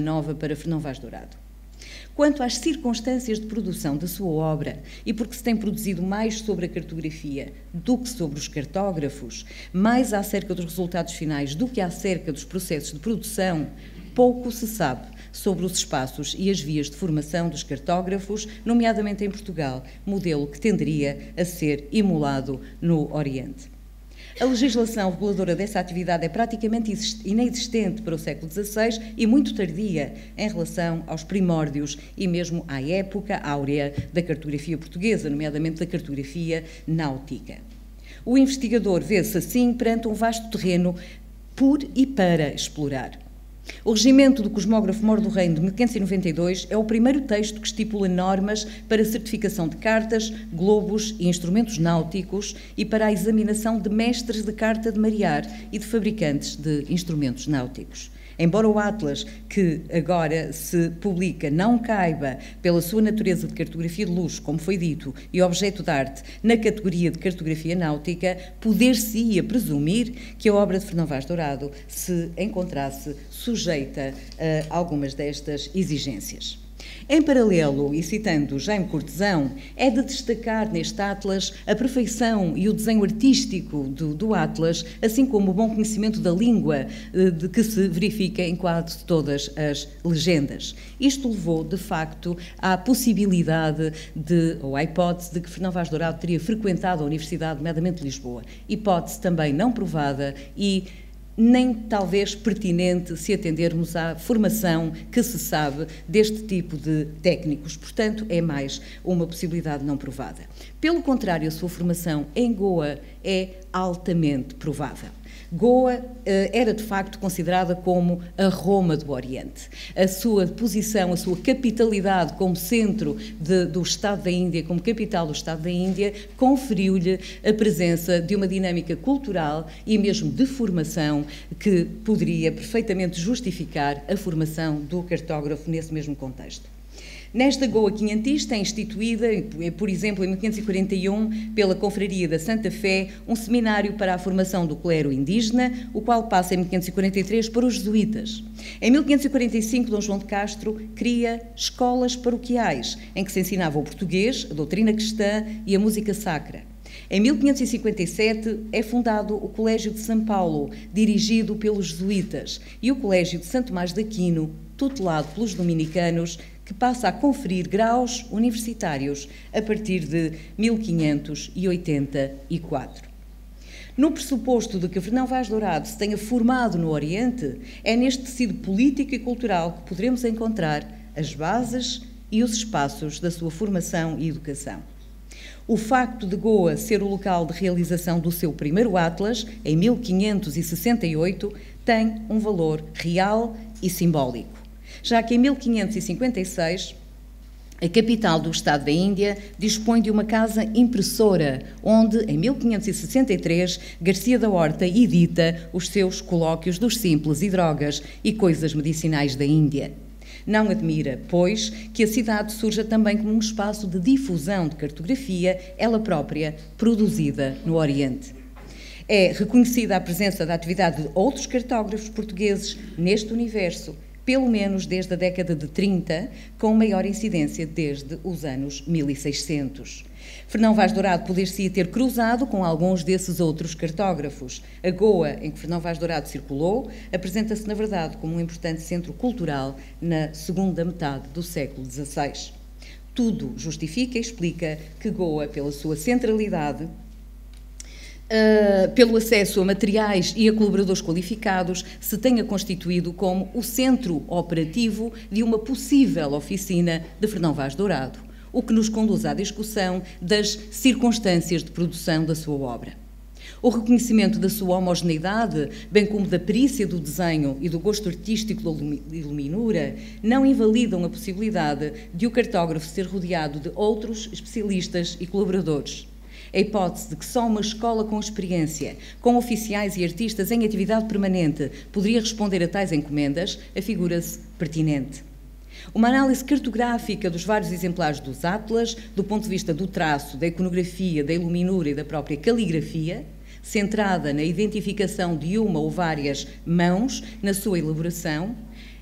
E: nova para Fernão Vaz Dourado. Quanto às circunstâncias de produção da sua obra, e porque se tem produzido mais sobre a cartografia do que sobre os cartógrafos, mais acerca dos resultados finais do que acerca dos processos de produção, pouco se sabe sobre os espaços e as vias de formação dos cartógrafos, nomeadamente em Portugal, modelo que tenderia a ser emulado no Oriente. A legislação reguladora dessa atividade é praticamente inexistente para o século XVI e muito tardia em relação aos primórdios e mesmo à época áurea da cartografia portuguesa, nomeadamente da cartografia náutica. O investigador vê-se assim perante um vasto terreno por e para explorar. O Regimento do Cosmógrafo Mor do Reino de 1592 é o primeiro texto que estipula normas para a certificação de cartas, globos e instrumentos náuticos e para a examinação de mestres de carta de marear e de fabricantes de instrumentos náuticos. Embora o Atlas, que agora se publica, não caiba, pela sua natureza de cartografia de luxo, como foi dito, e objeto de arte, na categoria de cartografia náutica, poder-se-ia presumir que a obra de Fernão Vaz Dourado se encontrasse sujeita a algumas destas exigências. Em paralelo, e citando Jaime Cortesão, é de destacar neste Atlas a perfeição e o desenho artístico do Atlas, assim como o bom conhecimento da língua de que se verifica em quase todas as legendas. Isto levou, de facto, à possibilidade ou à hipótese de que Fernão Vaz Dourado teria frequentado a Universidade, nomeadamente de Lisboa. Hipótese também não provada e nem talvez pertinente se atendermos à formação que se sabe deste tipo de técnicos. Portanto, é mais uma possibilidade não provada. Pelo contrário, a sua formação em Goa é altamente provável. Goa era, de facto, considerada como a Roma do Oriente. A sua posição, a sua capitalidade como centro do Estado da Índia, como capital do Estado da Índia, conferiu-lhe a presença de uma dinâmica cultural e mesmo de formação que poderia perfeitamente justificar a formação do cartógrafo nesse mesmo contexto. Nesta Goa quinhentista é instituída, por exemplo, em 1541, pela Confraria da Santa Fé, um seminário para a formação do clero indígena, o qual passa em 1543 para os jesuítas. Em 1545, Dom João de Castro cria escolas paroquiais, em que se ensinava o português, a doutrina cristã e a música sacra. Em 1557 é fundado o Colégio de São Paulo, dirigido pelos jesuítas, e o Colégio de Santo Tomás de Aquino, tutelado pelos dominicanos, que passa a conferir graus universitários a partir de 1584. No pressuposto de que Fernão Vaz Dourado se tenha formado no Oriente, é neste tecido político e cultural que poderemos encontrar as bases e os espaços da sua formação e educação. O facto de Goa ser o local de realização do seu primeiro Atlas, em 1568, tem um valor real e simbólico, já que em 1556 a capital do Estado da Índia dispõe de uma casa impressora, onde, em 1563, Garcia da Horta edita os seus colóquios dos simples e drogas e coisas medicinais da Índia. Não admira, pois, que a cidade surja também como um espaço de difusão de cartografia, ela própria, produzida no Oriente. É reconhecida a presença da atividade de outros cartógrafos portugueses neste universo, pelo menos desde a década de 30, com maior incidência desde os anos 1600. Fernão Vaz Dourado poder-se ter cruzado com alguns desses outros cartógrafos. A Goa, em que Fernão Vaz Dourado circulou, apresenta-se, na verdade, como um importante centro cultural na segunda metade do século XVI. Tudo justifica e explica que Goa, pela sua centralidade, pelo acesso a materiais e a colaboradores qualificados, se tenha constituído como o centro operativo de uma possível oficina de Fernão Vaz Dourado, o que nos conduz à discussão das circunstâncias de produção da sua obra. O reconhecimento da sua homogeneidade, bem como da perícia do desenho e do gosto artístico da iluminura, não invalidam a possibilidade de o cartógrafo ser rodeado de outros especialistas e colaboradores. A hipótese de que só uma escola com experiência, com oficiais e artistas em atividade permanente, poderia responder a tais encomendas, afigura-se pertinente. Uma análise cartográfica dos vários exemplares dos Atlas, do ponto de vista do traço, da iconografia, da iluminura e da própria caligrafia, centrada na identificação de uma ou várias mãos na sua elaboração,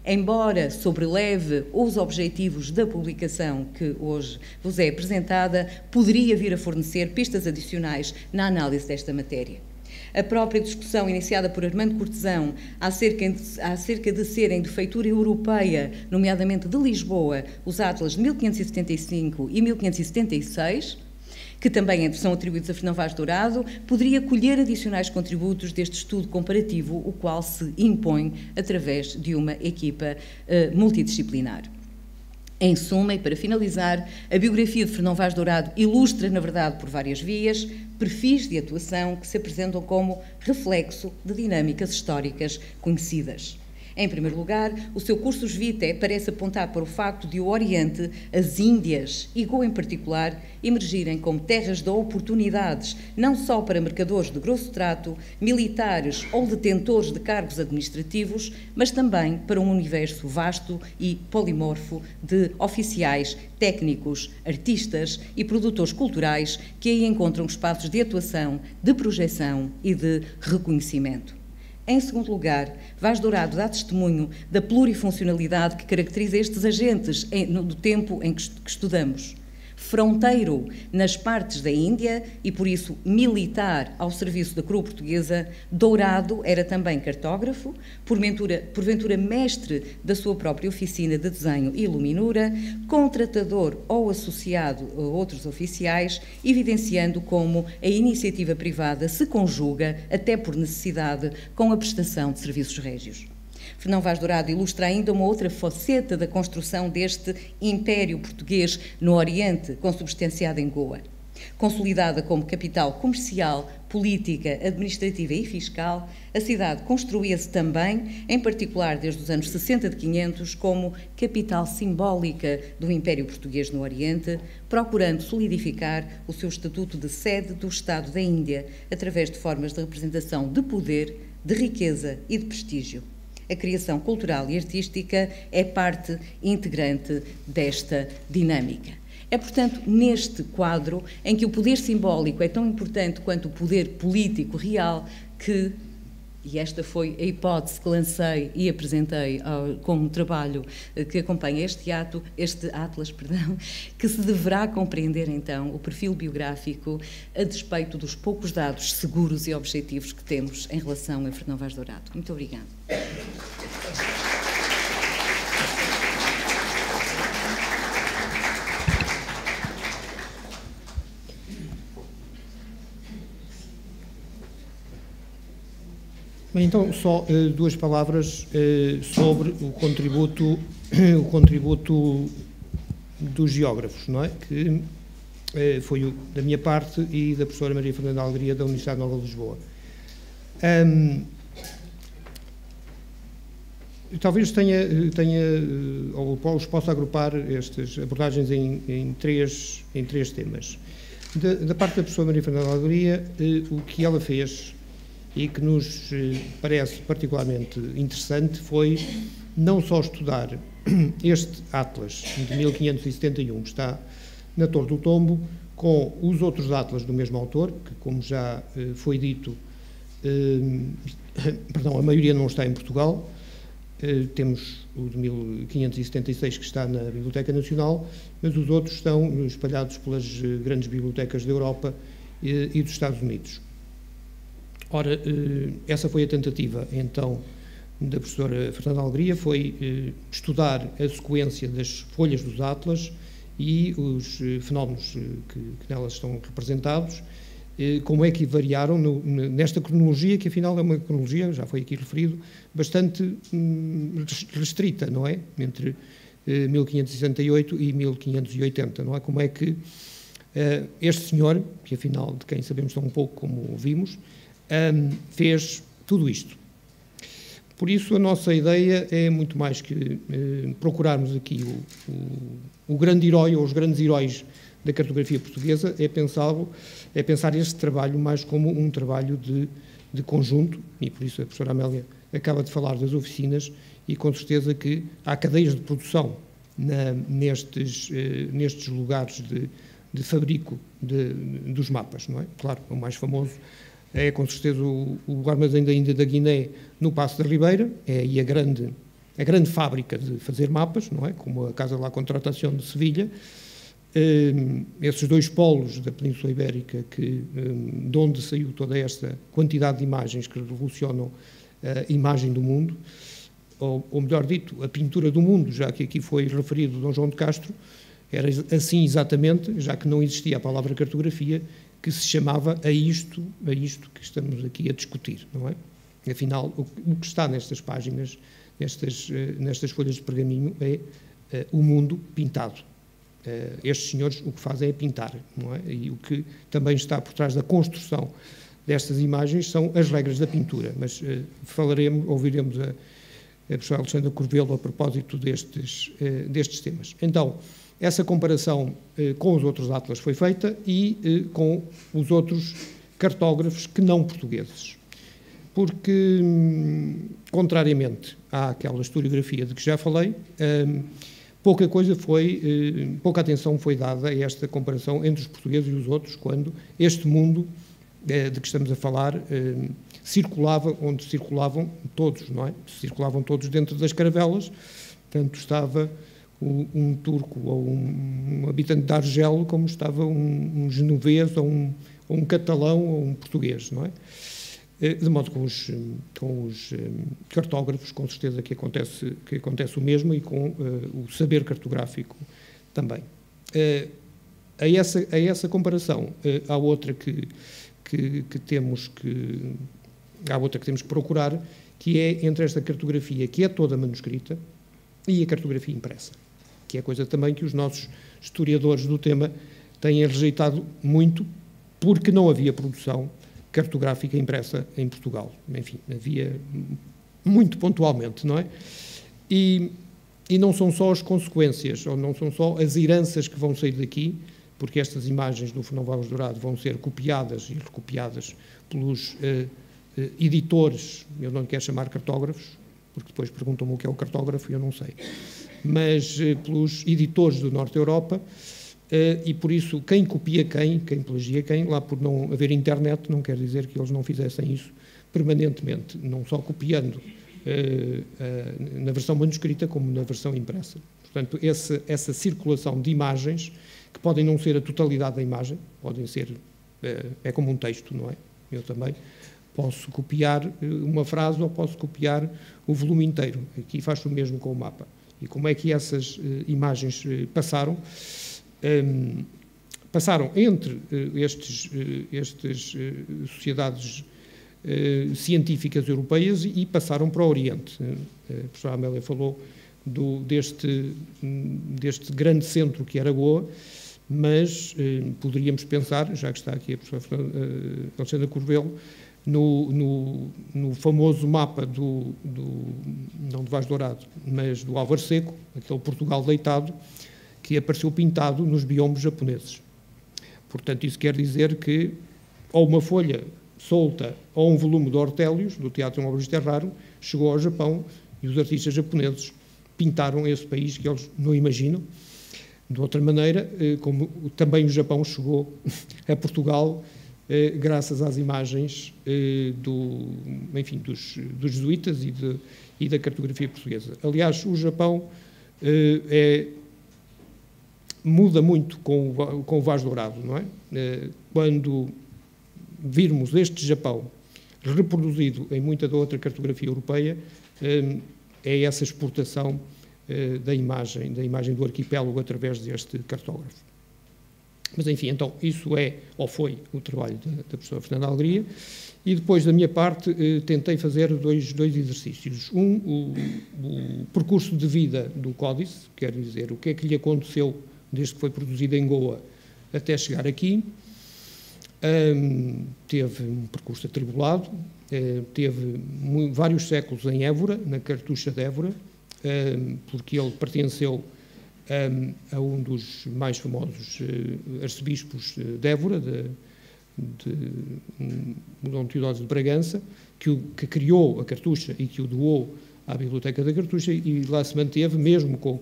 E: embora sobreleve os objetivos da publicação que hoje vos é apresentada, poderia vir a fornecer pistas adicionais na análise desta matéria. A própria discussão iniciada por Armando Cortesão acerca de serem de feitura europeia, nomeadamente de Lisboa, os Atlas de 1575 e 1576, que também são atribuídos a Fernão Vaz Dourado, poderia colher adicionais contributos deste estudo comparativo, o qual se impõe através de uma equipa multidisciplinar. Em suma, e para finalizar, a biografia de Fernão Vaz Dourado ilustra, na verdade, por várias vias, perfis de atuação que se apresentam como reflexo de dinâmicas históricas conhecidas. Em primeiro lugar, o seu cursus vitae parece apontar para o facto de o Oriente, as Índias e Goa em particular, emergirem como terras de oportunidades, não só para mercadores de grosso trato, militares ou detentores de cargos administrativos, mas também para um universo vasto e polimorfo de oficiais, técnicos, artistas e produtores culturais que aí encontram espaços de atuação, de projeção e de reconhecimento. Em segundo lugar, Vaz Dourado dá testemunho da plurifuncionalidade que caracteriza estes agentes no tempo em que estudamos. Fronteiro nas partes da Índia e, por isso, militar ao serviço da coroa portuguesa, Dourado era também cartógrafo, porventura mestre da sua própria oficina de desenho e iluminura, contratador ou associado a outros oficiais, evidenciando como a iniciativa privada se conjuga, até por necessidade, com a prestação de serviços régios. Fernão Vaz Dourado ilustra ainda uma outra faceta da construção deste império português no Oriente, consubstanciado em Goa. Consolidada como capital comercial, política, administrativa e fiscal, a cidade construía-se também, em particular desde os anos 60 de 500, como capital simbólica do Império Português no Oriente, procurando solidificar o seu estatuto de sede do Estado da Índia, através de formas de representação de poder, de riqueza e de prestígio. A criação cultural e artística é parte integrante desta dinâmica. É, portanto, neste quadro em que o poder simbólico é tão importante quanto o poder político real que, e esta foi a hipótese que lancei e apresentei como trabalho que acompanha este atlas, que se deverá compreender, então, o perfil biográfico a despeito dos poucos dados seguros e objetivos que temos em relação a Fernão Vaz Dourado. Muito obrigada.
D: Bem, então, só duas palavras sobre o contributo dos geógrafos, não é? Que foi da minha parte e da professora Maria Fernanda Alegria da Universidade Nova de Lisboa. Talvez ou os possa agrupar estas abordagens em três temas. Da parte da professora Maria Fernanda Alegria, o que ela fez e que nos parece particularmente interessante foi não só estudar este atlas de 1571, que está na Torre do Tombo, com os outros atlas do mesmo autor, que, como já foi dito, a maioria não está em Portugal. Temos o de 1576, que está na Biblioteca Nacional, mas os outros estão espalhados pelas grandes bibliotecas da Europa e dos Estados Unidos. Ora, essa foi a tentativa, então, da professora Fernanda Alegria, foi estudar a sequência das folhas dos atlas e os fenómenos que nelas estão representados, como é que variaram nesta cronologia, que afinal é uma cronologia, já foi aqui referido, bastante restrita, não é? Entre 1568 e 1580, não é? Como é que este senhor, que afinal de quem sabemos tão pouco como vimos, fez tudo isto. Por isso, a nossa ideia é muito mais que procurarmos aqui o grande herói ou os grandes heróis da cartografia portuguesa, é pensar este trabalho mais como um trabalho de conjunto, e por isso a professora Amélia acaba de falar das oficinas, e com certeza que há cadeias de produção nestes lugares de fabrico dos mapas, não é? Claro, o mais famoso é com certeza o armazém da Índia da Guiné no Paço da Ribeira, é aí a grande fábrica de fazer mapas, não é? Como a Casa de la Contratación de Sevilha. Esses dois polos da Península Ibérica, de onde saiu toda esta quantidade de imagens que revolucionam a imagem do mundo, ou melhor dito, a pintura do mundo, já que aqui foi referido Dom João de Castro, era assim exatamente, já que não existia a palavra cartografia, que se chamava a isto que estamos aqui a discutir, não é? Afinal, o que está nestas páginas, nestas folhas de pergaminho, é o mundo pintado. Estes senhores o que fazem é pintar, não é? E o que também está por trás da construção destas imagens são as regras da pintura, mas ouviremos professora Alexandra Corvelo a propósito destes temas. Então, essa comparação com os outros atlas foi feita e com os outros cartógrafos que não portugueses. Porque, contrariamente àquela historiografia de que já falei, pouca atenção foi dada a esta comparação entre os portugueses e os outros, quando este mundo de que estamos a falar circulava onde circulavam todos, não é? Circulavam todos dentro das caravelas, tanto estava um turco ou um habitante de Argelo, como estava um genovês ou um catalão ou um português, não é? De modo que com os cartógrafos, com certeza que acontece o mesmo, e com o saber cartográfico também. A essa comparação, há outra que temos que procurar, que é entre esta cartografia, que é toda manuscrita, e a cartografia impressa, que é coisa também que os nossos historiadores do tema têm rejeitado muito, porque não havia produção cartográfica impressa em Portugal. Enfim, havia muito pontualmente, não é? E não são só as consequências, ou não são só as heranças que vão sair daqui, porque estas imagens do Fernão Vargas Dourado vão ser copiadas e recopiadas pelos editores, eu não quero chamar cartógrafos, porque depois perguntam-me o que é o cartógrafo e eu não sei, mas pelos editores do Norte da Europa, e por isso quem copia quem plagia quem, lá por não haver internet, não quer dizer que eles não fizessem isso permanentemente, não só copiando na versão manuscrita como na versão impressa. Portanto, essa circulação de imagens, que podem não ser a totalidade da imagem, podem ser, é como um texto, não é? Eu também posso copiar uma frase ou posso copiar o volume inteiro. Aqui faz o mesmo com o mapa. E como é que essas imagens passaram? Passaram entre estas sociedades científicas europeias e passaram para o Oriente. A professora Amélia falou deste grande centro que era Goa, mas poderíamos pensar, já que está aqui a professora Alexandra Corvelo, no famoso mapa não do Vaz Dourado, mas do Álvaro Seco, aquele Portugal deitado, que apareceu pintado nos biombos japoneses. Portanto, isso quer dizer que ou uma folha solta ou um volume de Ortélios, do Teatro Móveis Terraro, chegou ao Japão e os artistas japoneses pintaram esse país que eles não imaginam. De outra maneira, como também o Japão chegou a Portugal graças às imagens dos jesuítas e da cartografia portuguesa. Aliás, o Japão muda muito com o Vaz Dourado, não é? Quando virmos este Japão reproduzido em muita da outra cartografia europeia, é essa exportação da imagem do arquipélago através deste cartógrafo. Mas, enfim, então, isso foi o trabalho da professora Fernanda Alegria, e depois, da minha parte, tentei fazer dois exercícios. O percurso de vida do Códice, quer dizer, o que é que lhe aconteceu desde que foi produzido em Goa até chegar aqui. Teve um percurso atribulado, teve vários séculos em Évora, na cartucha de Évora, porque ele pertenceu a um dos mais famosos arcebispos de Évora, de Dom Teodósio de Bragança, que criou a cartucha e que o doou à Biblioteca da Cartucha, e lá se manteve, mesmo com a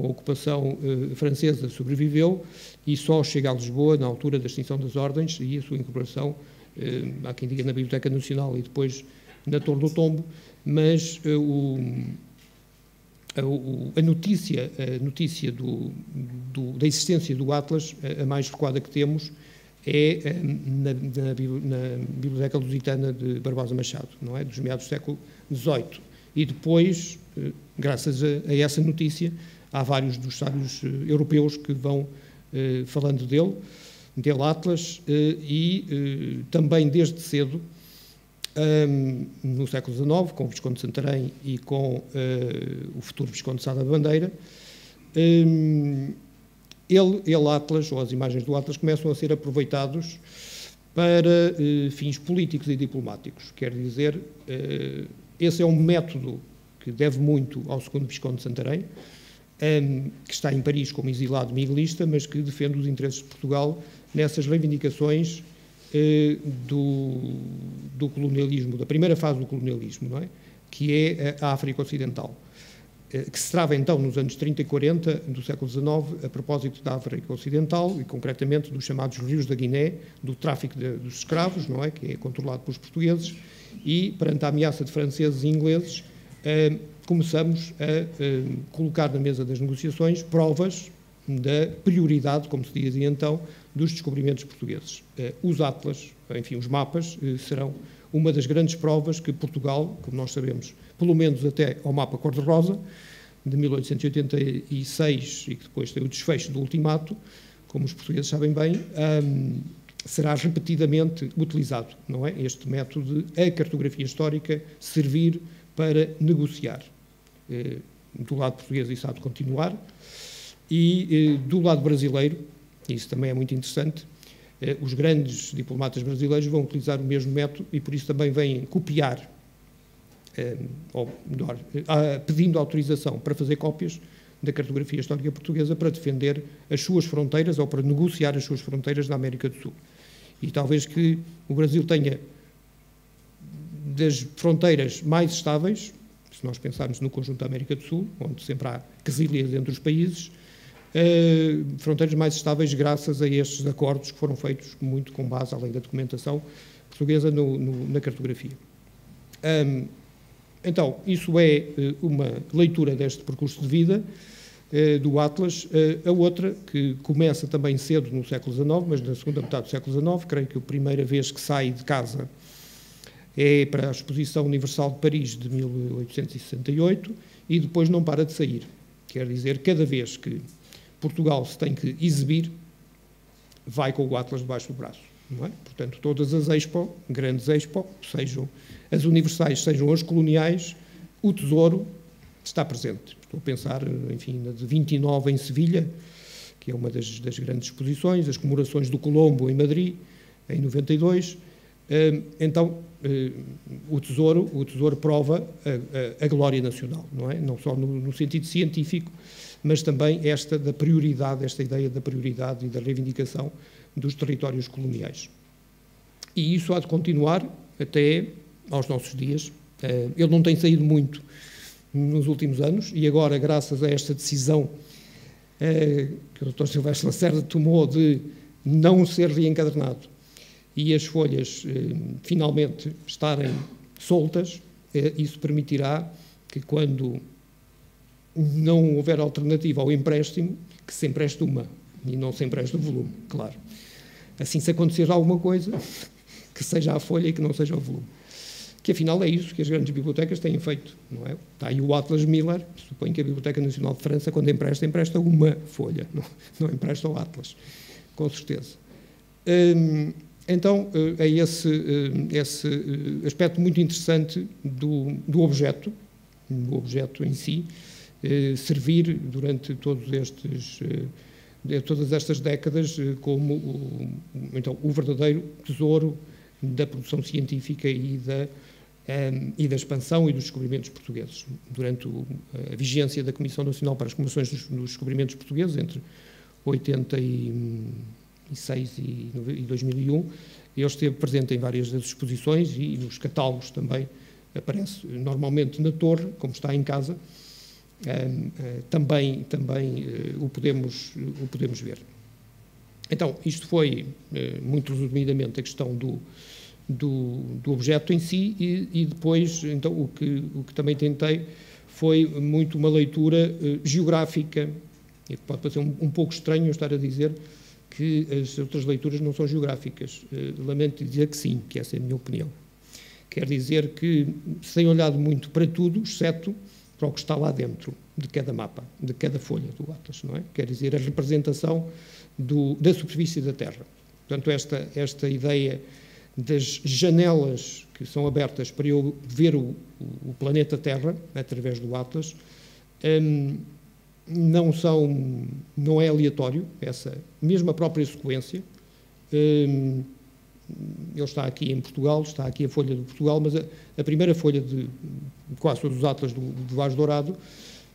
D: ocupação francesa, sobreviveu, e só chega a Lisboa na altura da extinção das ordens e a sua incorporação, há quem diga na Biblioteca Nacional e depois na Torre do Tombo, mas a notícia da existência do Atlas, a mais recuada que temos, é na Biblioteca Lusitana de Barbosa Machado, não é? Dos meados do século XVIII. E depois, graças a essa notícia, há vários dos sábios europeus que vão falando dele Atlas, e também desde cedo, no século XIX, com o Visconde de Santarém e com o futuro Visconde de Sá da Bandeira, Atlas, ou as imagens do Atlas, começam a ser aproveitados para fins políticos e diplomáticos. Quer dizer, esse é um método que deve muito ao segundo Visconde de Santarém, que está em Paris como exilado miguelista, mas que defende os interesses de Portugal nessas reivindicações do colonialismo, da primeira fase do colonialismo, não é? Que é a África Ocidental, que se trava então nos anos 30 e 40 do século XIX a propósito da África Ocidental e concretamente dos chamados rios da Guiné, do tráfico dos escravos, não é? Que é controlado pelos portugueses, e perante a ameaça de franceses e ingleses começamos a colocar na mesa das negociações provas da prioridade, como se dizia então, dos descobrimentos portugueses. Os atlas, enfim, os mapas, serão uma das grandes provas que Portugal, como nós sabemos, pelo menos até ao mapa cor-de-rosa, de 1886, e que depois tem o desfecho do ultimato, como os portugueses sabem bem, será repetidamente utilizado, não é? Este método de a cartografia histórica servir para negociar. Do lado português isso há de continuar, e do lado brasileiro, isso também é muito interessante, os grandes diplomatas brasileiros vão utilizar o mesmo método e por isso também vêm copiar, ou melhor, pedindo autorização para fazer cópias da cartografia histórica portuguesa para defender as suas fronteiras ou para negociar as suas fronteiras na América do Sul. E talvez que o Brasil tenha das fronteiras mais estáveis, se nós pensarmos no conjunto da América do Sul, onde sempre há quesilhas entre os países, fronteiras mais estáveis graças a estes acordos que foram feitos muito com base, além da documentação portuguesa, na cartografia. Então, isso é uma leitura deste percurso de vida do Atlas. A outra, que começa também cedo no século XIX, mas na segunda metade do século XIX, creio que a primeira vez que sai de casa é para a Exposição Universal de Paris de 1868 e depois não para de sair. Quer dizer, cada vez que Portugal se tem que exibir, vai com o Atlas debaixo do braço, não é? Portanto, todas as Expo, grandes Expo, sejam as universais, sejam as coloniais, o Tesouro está presente. Estou a pensar, enfim, na de 29 em Sevilha, que é uma das grandes exposições, as comemorações do Colombo em Madrid, em 92. Então, o Tesouro prova a glória nacional, não é? Não só no sentido científico, mas também esta ideia da prioridade e da reivindicação dos territórios coloniais. E isso há de continuar até aos nossos dias. Ele não tem saído muito nos últimos anos e agora, graças a esta decisão que o Dr. Silvestre Lacerda tomou de não ser reencadernado e as folhas finalmente estarem soltas, isso permitirá que, quando não houver alternativa ao empréstimo, que se empreste uma e não se empreste o volume, claro. Assim, se acontecer alguma coisa, que seja a folha e que não seja o volume. Que afinal é isso que as grandes bibliotecas têm feito, não é? Está aí o Atlas Miller, suponho que a Biblioteca Nacional de França, quando empresta uma folha, não empresta o Atlas, com certeza. Então, é esse aspecto muito interessante do objeto em si, servir durante todas estas décadas como o verdadeiro tesouro da produção científica e da expansão e dos descobrimentos portugueses. Durante a vigência da Comissão Nacional para as Comemorações dos Descobrimentos Portugueses, entre 86 e 2001, ele esteve presente em várias das exposições e nos catálogos também aparece, normalmente na torre, como está em casa, também o podemos ver. Então, isto foi, muito resumidamente, a questão do objeto em si e depois, então, o que também tentei foi muito uma leitura geográfica, e pode parecer um pouco estranho eu estar a dizer que as outras leituras não são geográficas. Lamento dizer que sim, que essa é a minha opinião. Quer dizer que se tem olhado muito para tudo, exceto para o que está lá dentro de cada mapa, de cada folha do Atlas, não é? Quer dizer, a representação da superfície da Terra. Portanto, esta ideia das janelas que são abertas para eu ver o planeta Terra, através do Atlas, não é aleatório, essa mesma própria sequência, ele está aqui em Portugal, está aqui a folha de Portugal, mas a primeira folha de quase todos os atlas do Vaz Dourado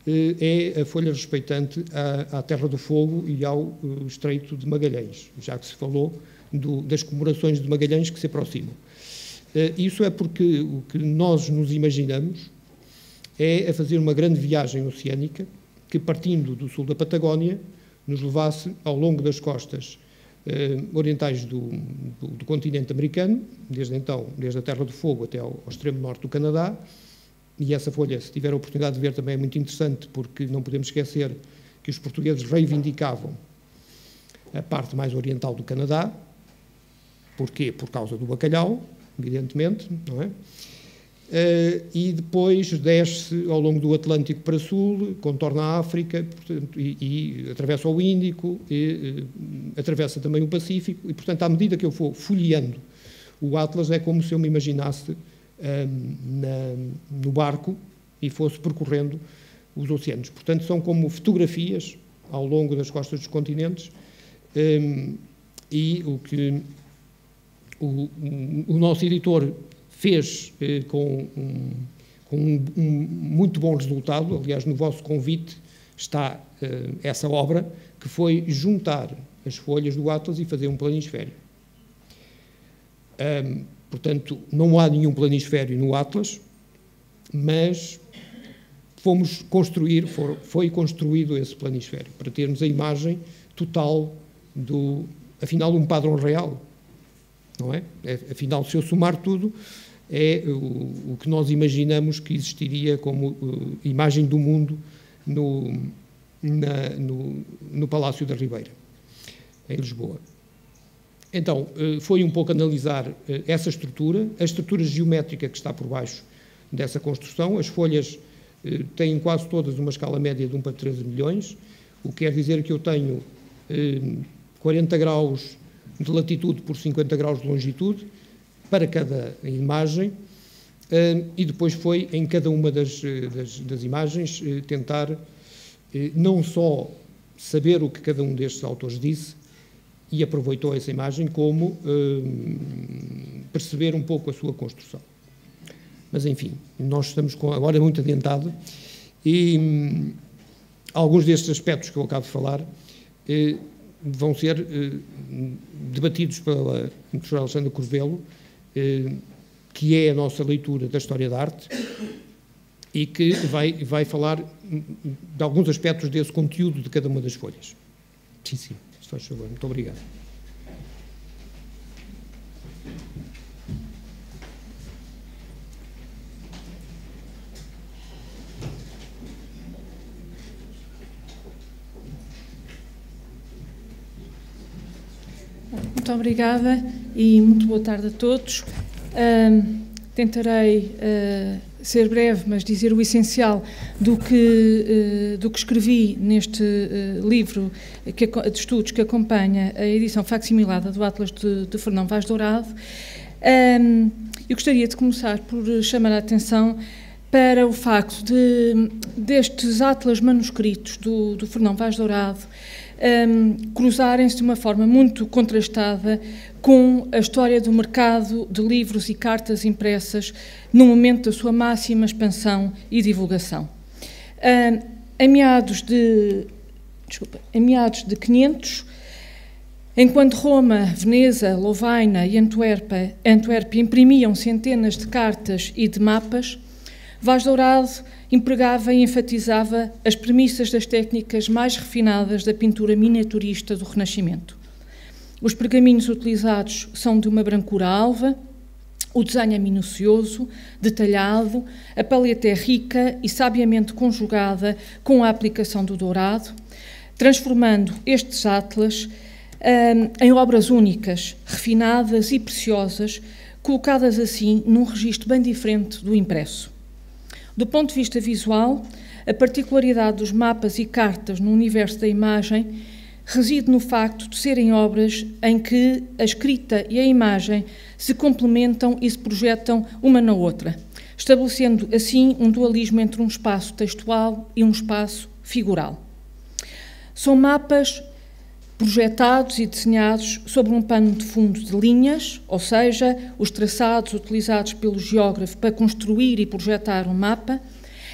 D: é a folha respeitante à Terra do Fogo e ao Estreito de Magalhães, já que se falou das comemorações de Magalhães que se aproximam. Isso é porque o que nós nos imaginamos é a fazer uma grande viagem oceânica que, partindo do sul da Patagónia, nos levasse ao longo das costas orientais do continente americano, desde a Terra do Fogo até ao extremo norte do Canadá. E essa folha, se tiver a oportunidade de ver, também é muito interessante, porque não podemos esquecer que os portugueses reivindicavam a parte mais oriental do Canadá. Porquê? Por causa do bacalhau, evidentemente, não é? E depois desce ao longo do Atlântico para sul, contorna a África, portanto, e atravessa o Índico, e atravessa também o Pacífico, e, portanto, à medida que eu for folheando o Atlas, é como se eu me imaginasse no barco e fosse percorrendo os oceanos. Portanto, são como fotografias ao longo das costas dos continentes, e o que o nosso editor fez com um muito bom resultado. Aliás, no vosso convite está essa obra, que foi juntar as folhas do Atlas e fazer um planisfério. Portanto, não há nenhum planisfério no Atlas, mas foi construído esse planisfério, para termos a imagem total afinal, um padrão real, não é? Afinal, se eu somar tudo, é o que nós imaginamos que existiria como imagem do mundo no Palácio da Ribeira, em Lisboa. Então, foi um pouco analisar essa estrutura, a estrutura geométrica que está por baixo dessa construção. As folhas têm quase todas uma escala média de 1 para 13 milhões, o que quer dizer que eu tenho 40 graus de latitude por 50 graus de longitude para cada imagem, e depois foi, em cada uma das imagens, tentar não só saber o que cada um destes autores disse, e aproveitou essa imagem, como perceber um pouco a sua construção. Mas, enfim, nós estamos agora muito adiantado, e alguns destes aspectos que eu acabo de falar vão ser debatidos pela professora Alexandra Corvelo, que é a nossa leitura da história da arte, e que vai falar de alguns aspectos desse conteúdo de cada uma das folhas. Sim, sim. Faz favor. Muito obrigado.
F: Muito obrigada e muito boa tarde a todos. Tentarei ser breve, mas dizer o essencial do que escrevi neste livro de estudos que acompanha a edição facsimilada do Atlas de Fernão Vaz Dourado. Eu gostaria de começar por chamar a atenção para o facto destes atlas manuscritos do Fernão Vaz Dourado cruzarem-se de uma forma muito contrastada com a história do mercado de livros e cartas impressas no momento da sua máxima expansão e divulgação. Em meados de 500, enquanto Roma, Veneza, Lovaina e Antuérpia imprimiam centenas de cartas e de mapas, Vaz Dourado empregava e enfatizava as premissas das técnicas mais refinadas da pintura miniaturista do Renascimento. Os pergaminhos utilizados são de uma brancura alva, o desenho é minucioso, detalhado, a paleta é rica e sabiamente conjugada com a aplicação do dourado, transformando estes atlas em obras únicas, refinadas e preciosas, colocadas assim num registro bem diferente do impresso. Do ponto de vista visual, a particularidade dos mapas e cartas no universo da imagem reside no facto de serem obras em que a escrita e a imagem se complementam e se projetam uma na outra, estabelecendo assim um dualismo entre um espaço textual e um espaço figural. São mapas projetados e desenhados sobre um pano de fundo de linhas, ou seja, os traçados utilizados pelo geógrafo para construir e projetar um mapa,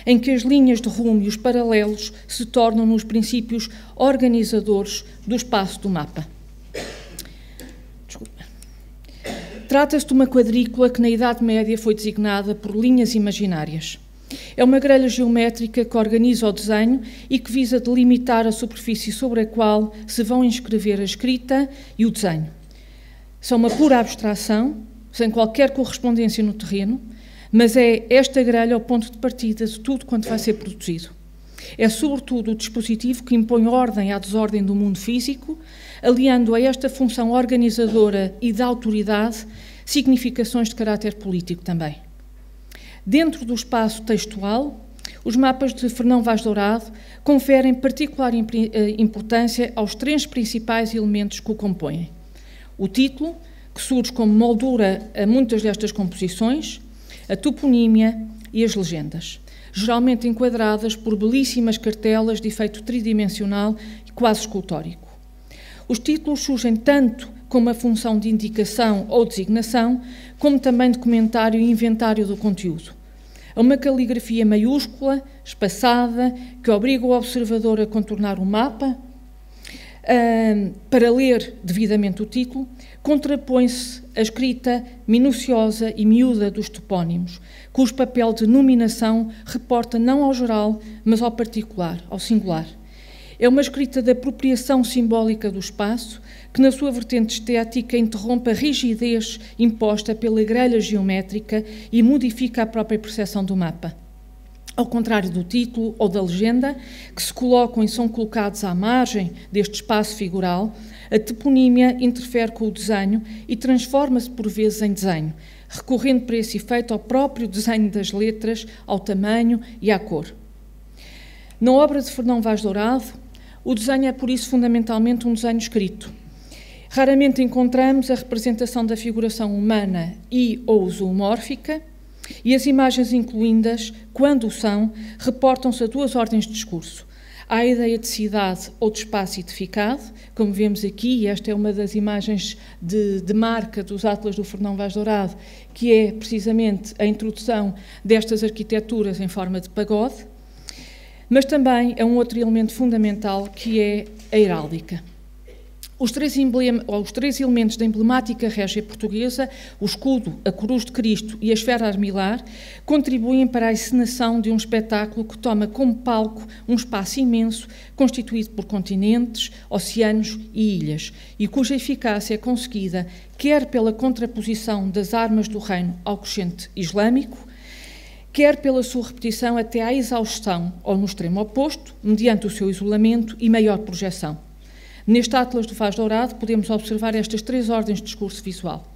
F: em que as linhas de rumo e os paralelos se tornam nos princípios organizadores do espaço do mapa. Trata-se de uma quadrícula que na Idade Média foi designada por linhas imaginárias. É uma grelha geométrica que organiza o desenho e que visa delimitar a superfície sobre a qual se vão inscrever a escrita e o desenho. São uma pura abstração, sem qualquer correspondência no terreno, mas é esta grelha o ponto de partida de tudo quanto vai ser produzido. É, sobretudo, o dispositivo que impõe ordem à desordem do mundo físico, aliando a esta função organizadora e de autoridade significações de caráter político também. Dentro do espaço textual, os mapas de Fernão Vaz Dourado conferem particular importância aos três principais elementos que o compõem. O título, que surge como moldura a muitas destas composições, a toponímia e as legendas, geralmente enquadradas por belíssimas cartelas de efeito tridimensional e quase escultórico. Os títulos surgem tanto como a função de indicação ou designação, como também de comentário e inventário do conteúdo. É uma caligrafia maiúscula, espaçada, que obriga o observador a contornar o mapa. Para ler devidamente o título, contrapõe-se a escrita minuciosa e miúda dos topónimos, cujo papel de nominação reporta não ao geral, mas ao particular, ao singular. É uma escrita de apropriação simbólica do espaço, que na sua vertente estética interrompe a rigidez imposta pela grelha geométrica e modifica a própria percepção do mapa. Ao contrário do título ou da legenda, que se colocam e são colocados à margem deste espaço figural, a toponímia interfere com o desenho e transforma-se por vezes em desenho, recorrendo para esse efeito ao próprio desenho das letras, ao tamanho e à cor. Na obra de Fernão Vaz Dourado, o desenho é, por isso, fundamentalmente um desenho escrito. Raramente encontramos a representação da figuração humana e ou zoomórfica, e as imagens incluídas, quando o são, reportam-se a duas ordens de discurso. Há a ideia de cidade ou de espaço edificado, como vemos aqui, e esta é uma das imagens de marca dos Atlas do Fernão Vaz Dourado, que é precisamente a introdução destas arquiteturas em forma de pagode, mas também é um outro elemento fundamental, que é a heráldica. Os três elementos da emblemática régia portuguesa, o escudo, a cruz de Cristo e a esfera armilar, contribuem para a encenação de um espetáculo que toma como palco um espaço imenso, constituído por continentes, oceanos e ilhas, e cuja eficácia é conseguida quer pela contraposição das armas do reino ao crescente islâmico, quer pela sua repetição até à exaustão, ou no extremo oposto, mediante o seu isolamento e maior projeção. Neste Atlas do Vaz Dourado podemos observar estas três ordens de discurso visual.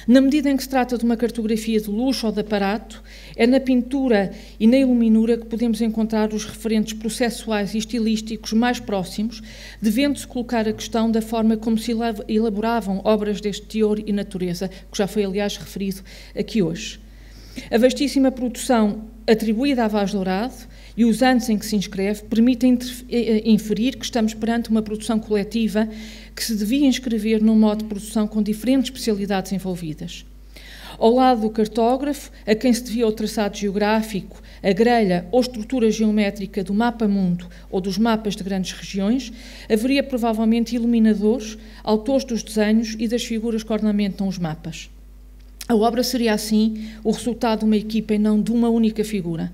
F: Na medida em que se trata de uma cartografia de luxo ou de aparato, é na pintura e na iluminura que podemos encontrar os referentes processuais e estilísticos mais próximos, devendo-se colocar a questão da forma como se elaboravam obras deste teor e natureza, que já foi, aliás, referido aqui hoje. A vastíssima produção atribuída a Vaz Dourado e os anos em que se inscreve permitem inferir que estamos perante uma produção coletiva que se devia inscrever num modo de produção com diferentes especialidades envolvidas. Ao lado do cartógrafo, a quem se devia o traçado geográfico, a grelha ou estrutura geométrica do mapa-mundo ou dos mapas de grandes regiões, haveria provavelmente iluminadores, autores dos desenhos e das figuras que ornamentam os mapas. A obra seria, assim, o resultado de uma equipa e não de uma única figura.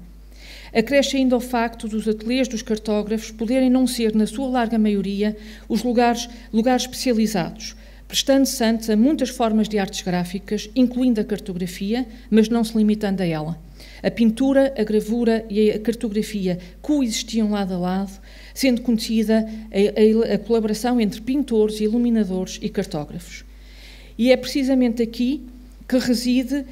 F: Acresce ainda o facto dos ateliês dos cartógrafos poderem não ser, na sua larga maioria, os lugares especializados, prestando-se antes a muitas formas de artes gráficas, incluindo a cartografia, mas não se limitando a ela. A pintura, a gravura e a cartografia coexistiam lado a lado, sendo conhecida a colaboração entre pintores, iluminadores e cartógrafos. E é precisamente aqui que reside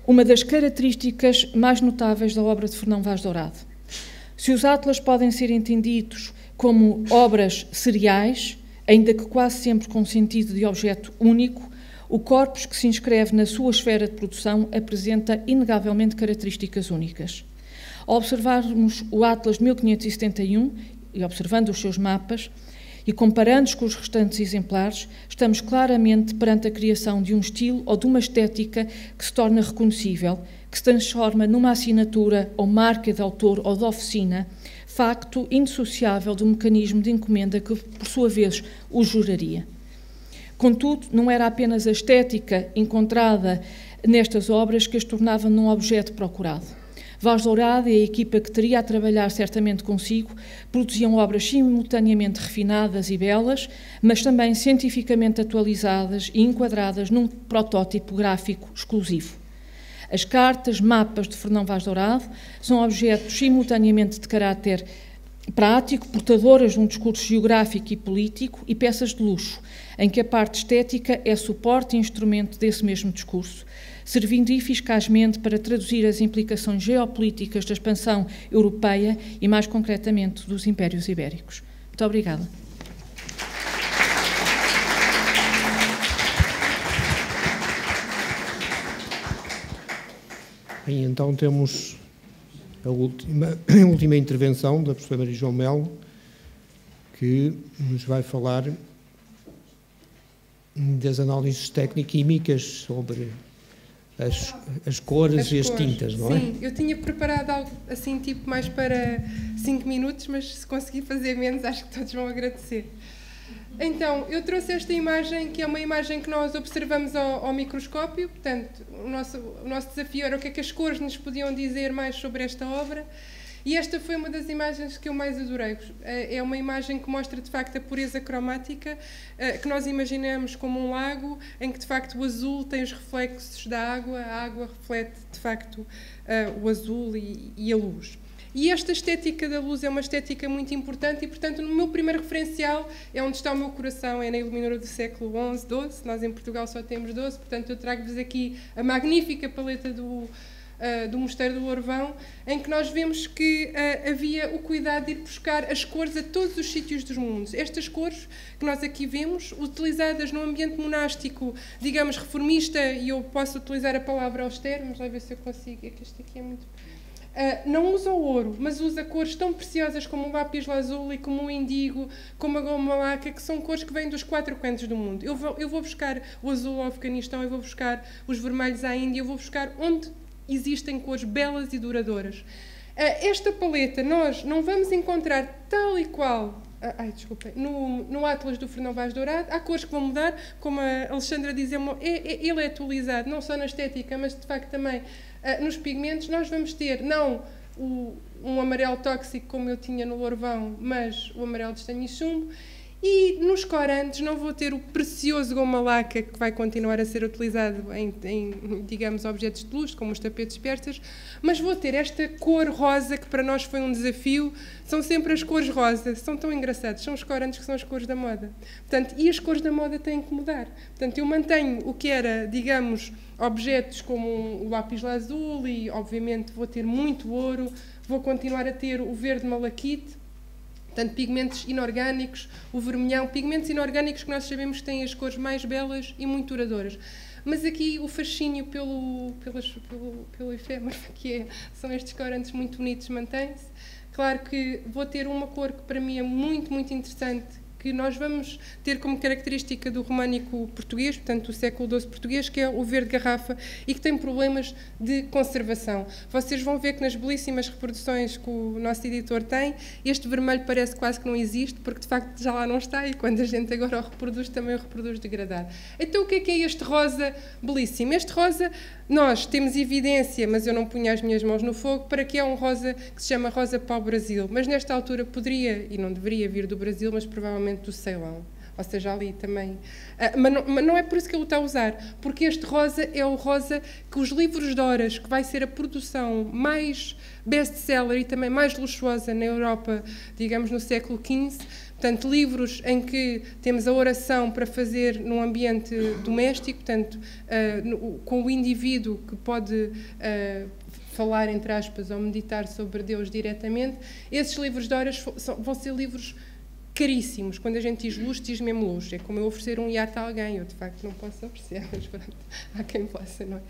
F: uma das características mais notáveis da obra de Fernão Vaz Dourado. Se os atlas podem ser entendidos como obras seriais, ainda que quase sempre com sentido de objeto único, o corpus que se inscreve na sua esfera de produção apresenta inegavelmente características únicas. Ao observarmos o Atlas de 1571, e observando os seus mapas, e comparando-os com os restantes exemplares, estamos claramente perante a criação de um estilo ou de uma estética que se torna reconhecível, que se transforma numa assinatura ou marca de autor ou de oficina, facto indissociável do mecanismo de encomenda que, por sua vez, o juraria. Contudo, não era apenas a estética encontrada nestas obras que as tornava num objeto procurado. Vaz Dourado e a equipa que teria a trabalhar certamente consigo produziam obras simultaneamente refinadas e belas, mas também cientificamente atualizadas e enquadradas num protótipo gráfico exclusivo. As cartas, mapas de Fernão Vaz Dourado são objetos simultaneamente de caráter prático, portadoras de um discurso geográfico e político, e peças de luxo, em que a parte estética é suporte e instrumento desse mesmo discurso, servindo eficazmente para traduzir as implicações geopolíticas da expansão europeia e, mais concretamente, dos impérios ibéricos. Muito obrigada.
D: Bem, então temos a última intervenção da professora Maria João Melo, que nos vai falar das análises técnico-químicas sobre as cores e as tintas, não é?
G: Sim, eu tinha preparado algo assim, tipo, mais para 5 minutos, mas se conseguir fazer menos, acho que todos vão agradecer. Então, eu trouxe esta imagem, que é uma imagem que nós observamos ao microscópio. Portanto, o nosso desafio era o que é que as cores nos podiam dizer mais sobre esta obra. E esta foi uma das imagens que eu mais adorei. É uma imagem que mostra, de facto, a pureza cromática, que nós imaginamos como um lago, em que, de facto, o azul tem os reflexos da água, a água reflete, de facto, o azul e a luz. E esta estética da luz é uma estética muito importante e, portanto, no meu primeiro referencial é onde está o meu coração, é na iluminadora do século XI, XII. Nós em Portugal só temos 12, portanto eu trago-vos aqui a magnífica paleta do Mosteiro do Lourvão, em que nós vemos que havia o cuidado de ir buscar as cores a todos os sítios dos mundos. Estas cores que nós aqui vemos, utilizadas num ambiente monástico, digamos, reformista, e eu posso utilizar a palavra austero, mas vai ver se eu consigo, é que este aqui é muito... não usa o ouro, mas usa cores tão preciosas como o lápis lazuli, como o indigo, como a goma laca, que são cores que vêm dos 4 cantos do mundo. Eu vou buscar o azul ao Afeganistão, eu vou buscar os vermelhos à Índia, eu vou buscar onde existem cores belas e duradouras. Esta paleta nós não vamos encontrar tal e qual... desculpem, no Atlas do Fernão Vaz Dourado. Há cores que vão mudar, como a Alexandra diz, ele é atualizado, não só na estética, mas de facto também nos pigmentos. Nós vamos ter, não um amarelo tóxico como eu tinha no Lourvão, mas o amarelo de estanho e chumbo. E nos corantes não vou ter o precioso goma laca, que vai continuar a ser utilizado em digamos, objetos de luxo, como os tapetes persas, mas vou ter esta cor rosa, que para nós foi um desafio. São sempre as cores rosa, são tão engraçados, são os corantes que são as cores da moda. Portanto, e as cores da moda têm que mudar. Portanto, eu mantenho o que era, digamos, objetos como o lápis lazuli, obviamente vou ter muito ouro, vou continuar a ter o verde malaquite, portanto, pigmentos inorgânicos, o vermelhão, pigmentos inorgânicos que nós sabemos que têm as cores mais belas e muito duradouras. Mas aqui o fascínio pelo efêmero, são estes corantes muito bonitos, mantém-se. Claro que vou ter uma cor que para mim é muito, muito interessante, que nós vamos ter como característica do românico português, portanto do século XII português, que é o verde garrafa e que tem problemas de conservação. Vocês vão ver que nas belíssimas reproduções que o nosso editor tem, este vermelho parece quase que não existe, porque de facto já lá não está, e quando a gente agora o reproduz, também o reproduz degradado. Então o que é este rosa belíssimo? Este rosa, nós temos evidência, mas eu não punha as minhas mãos no fogo, para que é um rosa que se chama rosa pau-brasil, mas nesta altura poderia, e não deveria vir do Brasil, mas provavelmente do Ceilão, ou seja, ali também. Mas não é por isso que ele o está a usar, porque este rosa é o rosa que os livros de horas, que vai ser a produção mais best-seller e também mais luxuosa na Europa, digamos, no século XV, portanto, livros em que temos a oração para fazer num ambiente doméstico, portanto, com o indivíduo que pode falar, entre aspas, ou meditar sobre Deus diretamente. Esses livros de horas vão ser livros caríssimos. Quando a gente diz luxo, diz mesmo luxo. É como eu oferecer um iate a alguém. Eu, de facto, não posso oferecer, mas pronto, há quem possa, não é?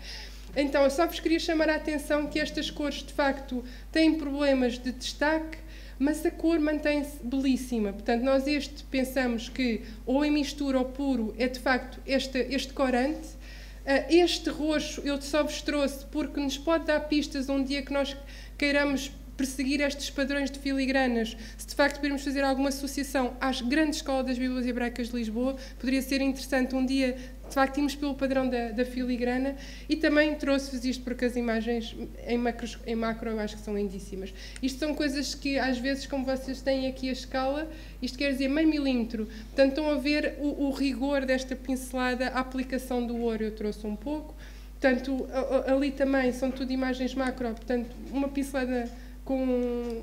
G: Então, eu só vos queria chamar a atenção que estas cores, de facto, têm problemas de destaque, mas a cor mantém-se belíssima. Portanto, nós pensamos que ou em mistura ou puro é de facto este corante. Este roxo eu só vos trouxe porque nos pode dar pistas um dia que nós queiramos perseguir estes padrões de filigranas, se de facto pudermos fazer alguma associação às grandes escolas das Bíblias Hebraicas de Lisboa, poderia ser interessante um dia, de facto, irmos pelo padrão da filigrana. E também trouxe-vos isto porque as imagens em macro eu acho que são lindíssimas. Isto são coisas que, às vezes, como vocês têm aqui a escala, isto quer dizer meio milímetro. Portanto, estão a ver o rigor desta pincelada, a aplicação do ouro eu trouxe um pouco. Portanto, ali também são tudo imagens macro, portanto, uma pincelada com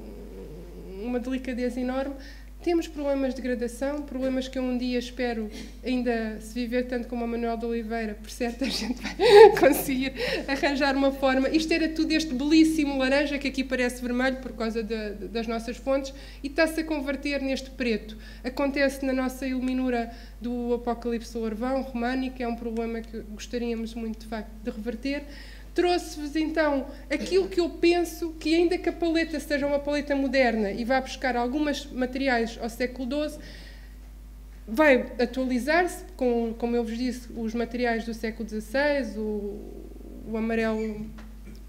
G: uma delicadeza enorme. Temos problemas de gradação, problemas que eu um dia espero ainda, se viver tanto como a Manuel de Oliveira, por certo a gente vai conseguir arranjar uma forma. Isto era tudo este belíssimo laranja, que aqui parece vermelho por causa das nossas fontes, e está-se a converter neste preto. Acontece na nossa iluminura do Apocalipse Larvão, românico, é um problema que gostaríamos muito, de facto, de reverter. Trouxe-vos, então, aquilo que eu penso que, ainda que a paleta seja uma paleta moderna e vá buscar alguns materiais ao século XII, vai atualizar-se, como eu vos disse, os materiais do século XVI, o amarelo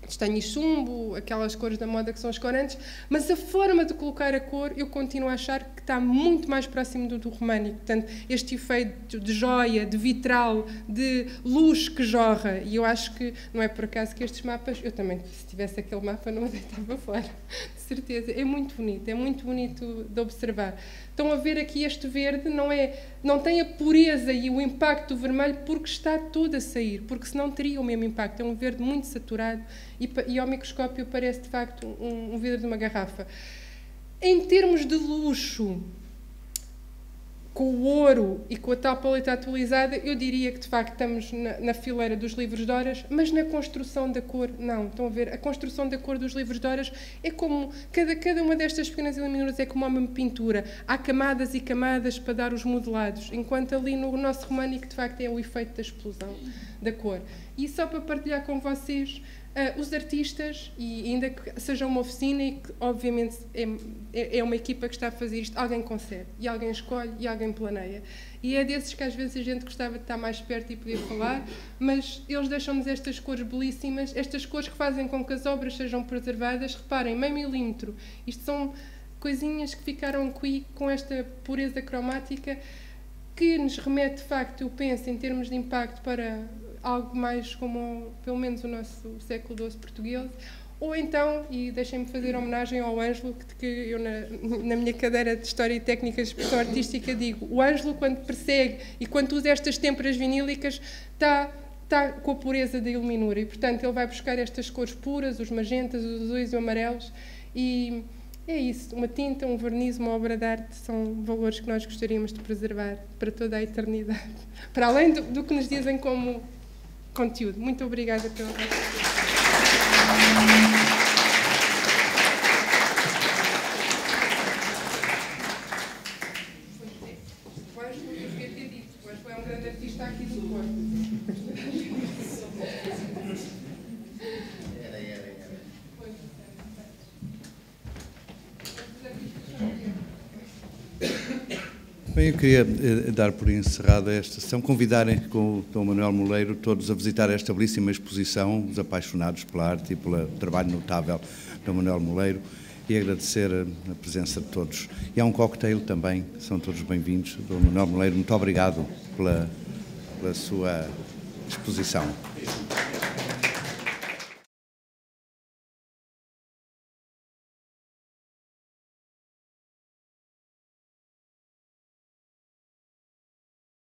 G: estanho e chumbo, aquelas cores da moda que são as corantes, mas a forma de colocar a cor eu continuo a achar que está muito mais próximo do românico. Portanto, este efeito de joia, de vitral, de luz que jorra, e eu acho que não é por acaso que estes mapas, eu também, se tivesse aquele mapa, não o deitava fora, de certeza. É muito bonito de observar. Estão a ver aqui este verde, não tem a pureza e o impacto do vermelho porque está todo a sair, porque senão teria o mesmo impacto. É um verde muito saturado e ao microscópio parece de facto um vidro de uma garrafa. Em termos de luxo, com o ouro e com a tal paleta atualizada, eu diria que de facto estamos na fileira dos livros de horas, mas na construção da cor, não. Estão a ver? A construção da cor dos livros de horas é como, cada uma destas pequenas iluminadoras é como uma pintura. Há camadas e camadas para dar os modelados, enquanto ali no nosso românico de facto é o efeito da explosão da cor. E só para partilhar com vocês, os artistas, e ainda que seja uma oficina e que obviamente é uma equipa que está a fazer isto, alguém concebe, e alguém escolhe, e alguém planeia. E é desses que às vezes a gente gostava de estar mais perto e poder falar, mas eles deixam-nos estas cores belíssimas, estas cores que fazem com que as obras sejam preservadas. Reparem, meio milímetro, isto são coisinhas que ficaram aqui com esta pureza cromática que nos remete de facto, eu penso, em termos de impacto para algo mais como, pelo menos, o nosso século XII português, ou então, e deixem-me fazer homenagem ao Ângelo, que eu na minha cadeira de História e Técnicas de Expressão Artística digo, o Ângelo, quando persegue e quando usa estas têmporas vinílicas, está com a pureza da iluminura, e portanto ele vai buscar estas cores puras, os magentas, os azuis e os amarelos, e é isso, uma tinta, um verniz, uma obra de arte, são valores que nós gostaríamos de preservar para toda a eternidade, para além do que nos dizem como conteúdo. Muito obrigada pela participação. O Ângelo devia ter dito, o Ângelo é um grande artista aqui do Porto.
A: Bem, eu queria dar por encerrada esta sessão, convidarem com o Dom Manuel Moleiro todos a visitar esta belíssima exposição, os apaixonados pela arte e pelo trabalho notável de Dom Manuel Moleiro, e agradecer a presença de todos. E há um cocktail também, são todos bem-vindos. Dom Manuel Moleiro, muito obrigado pela sua exposição.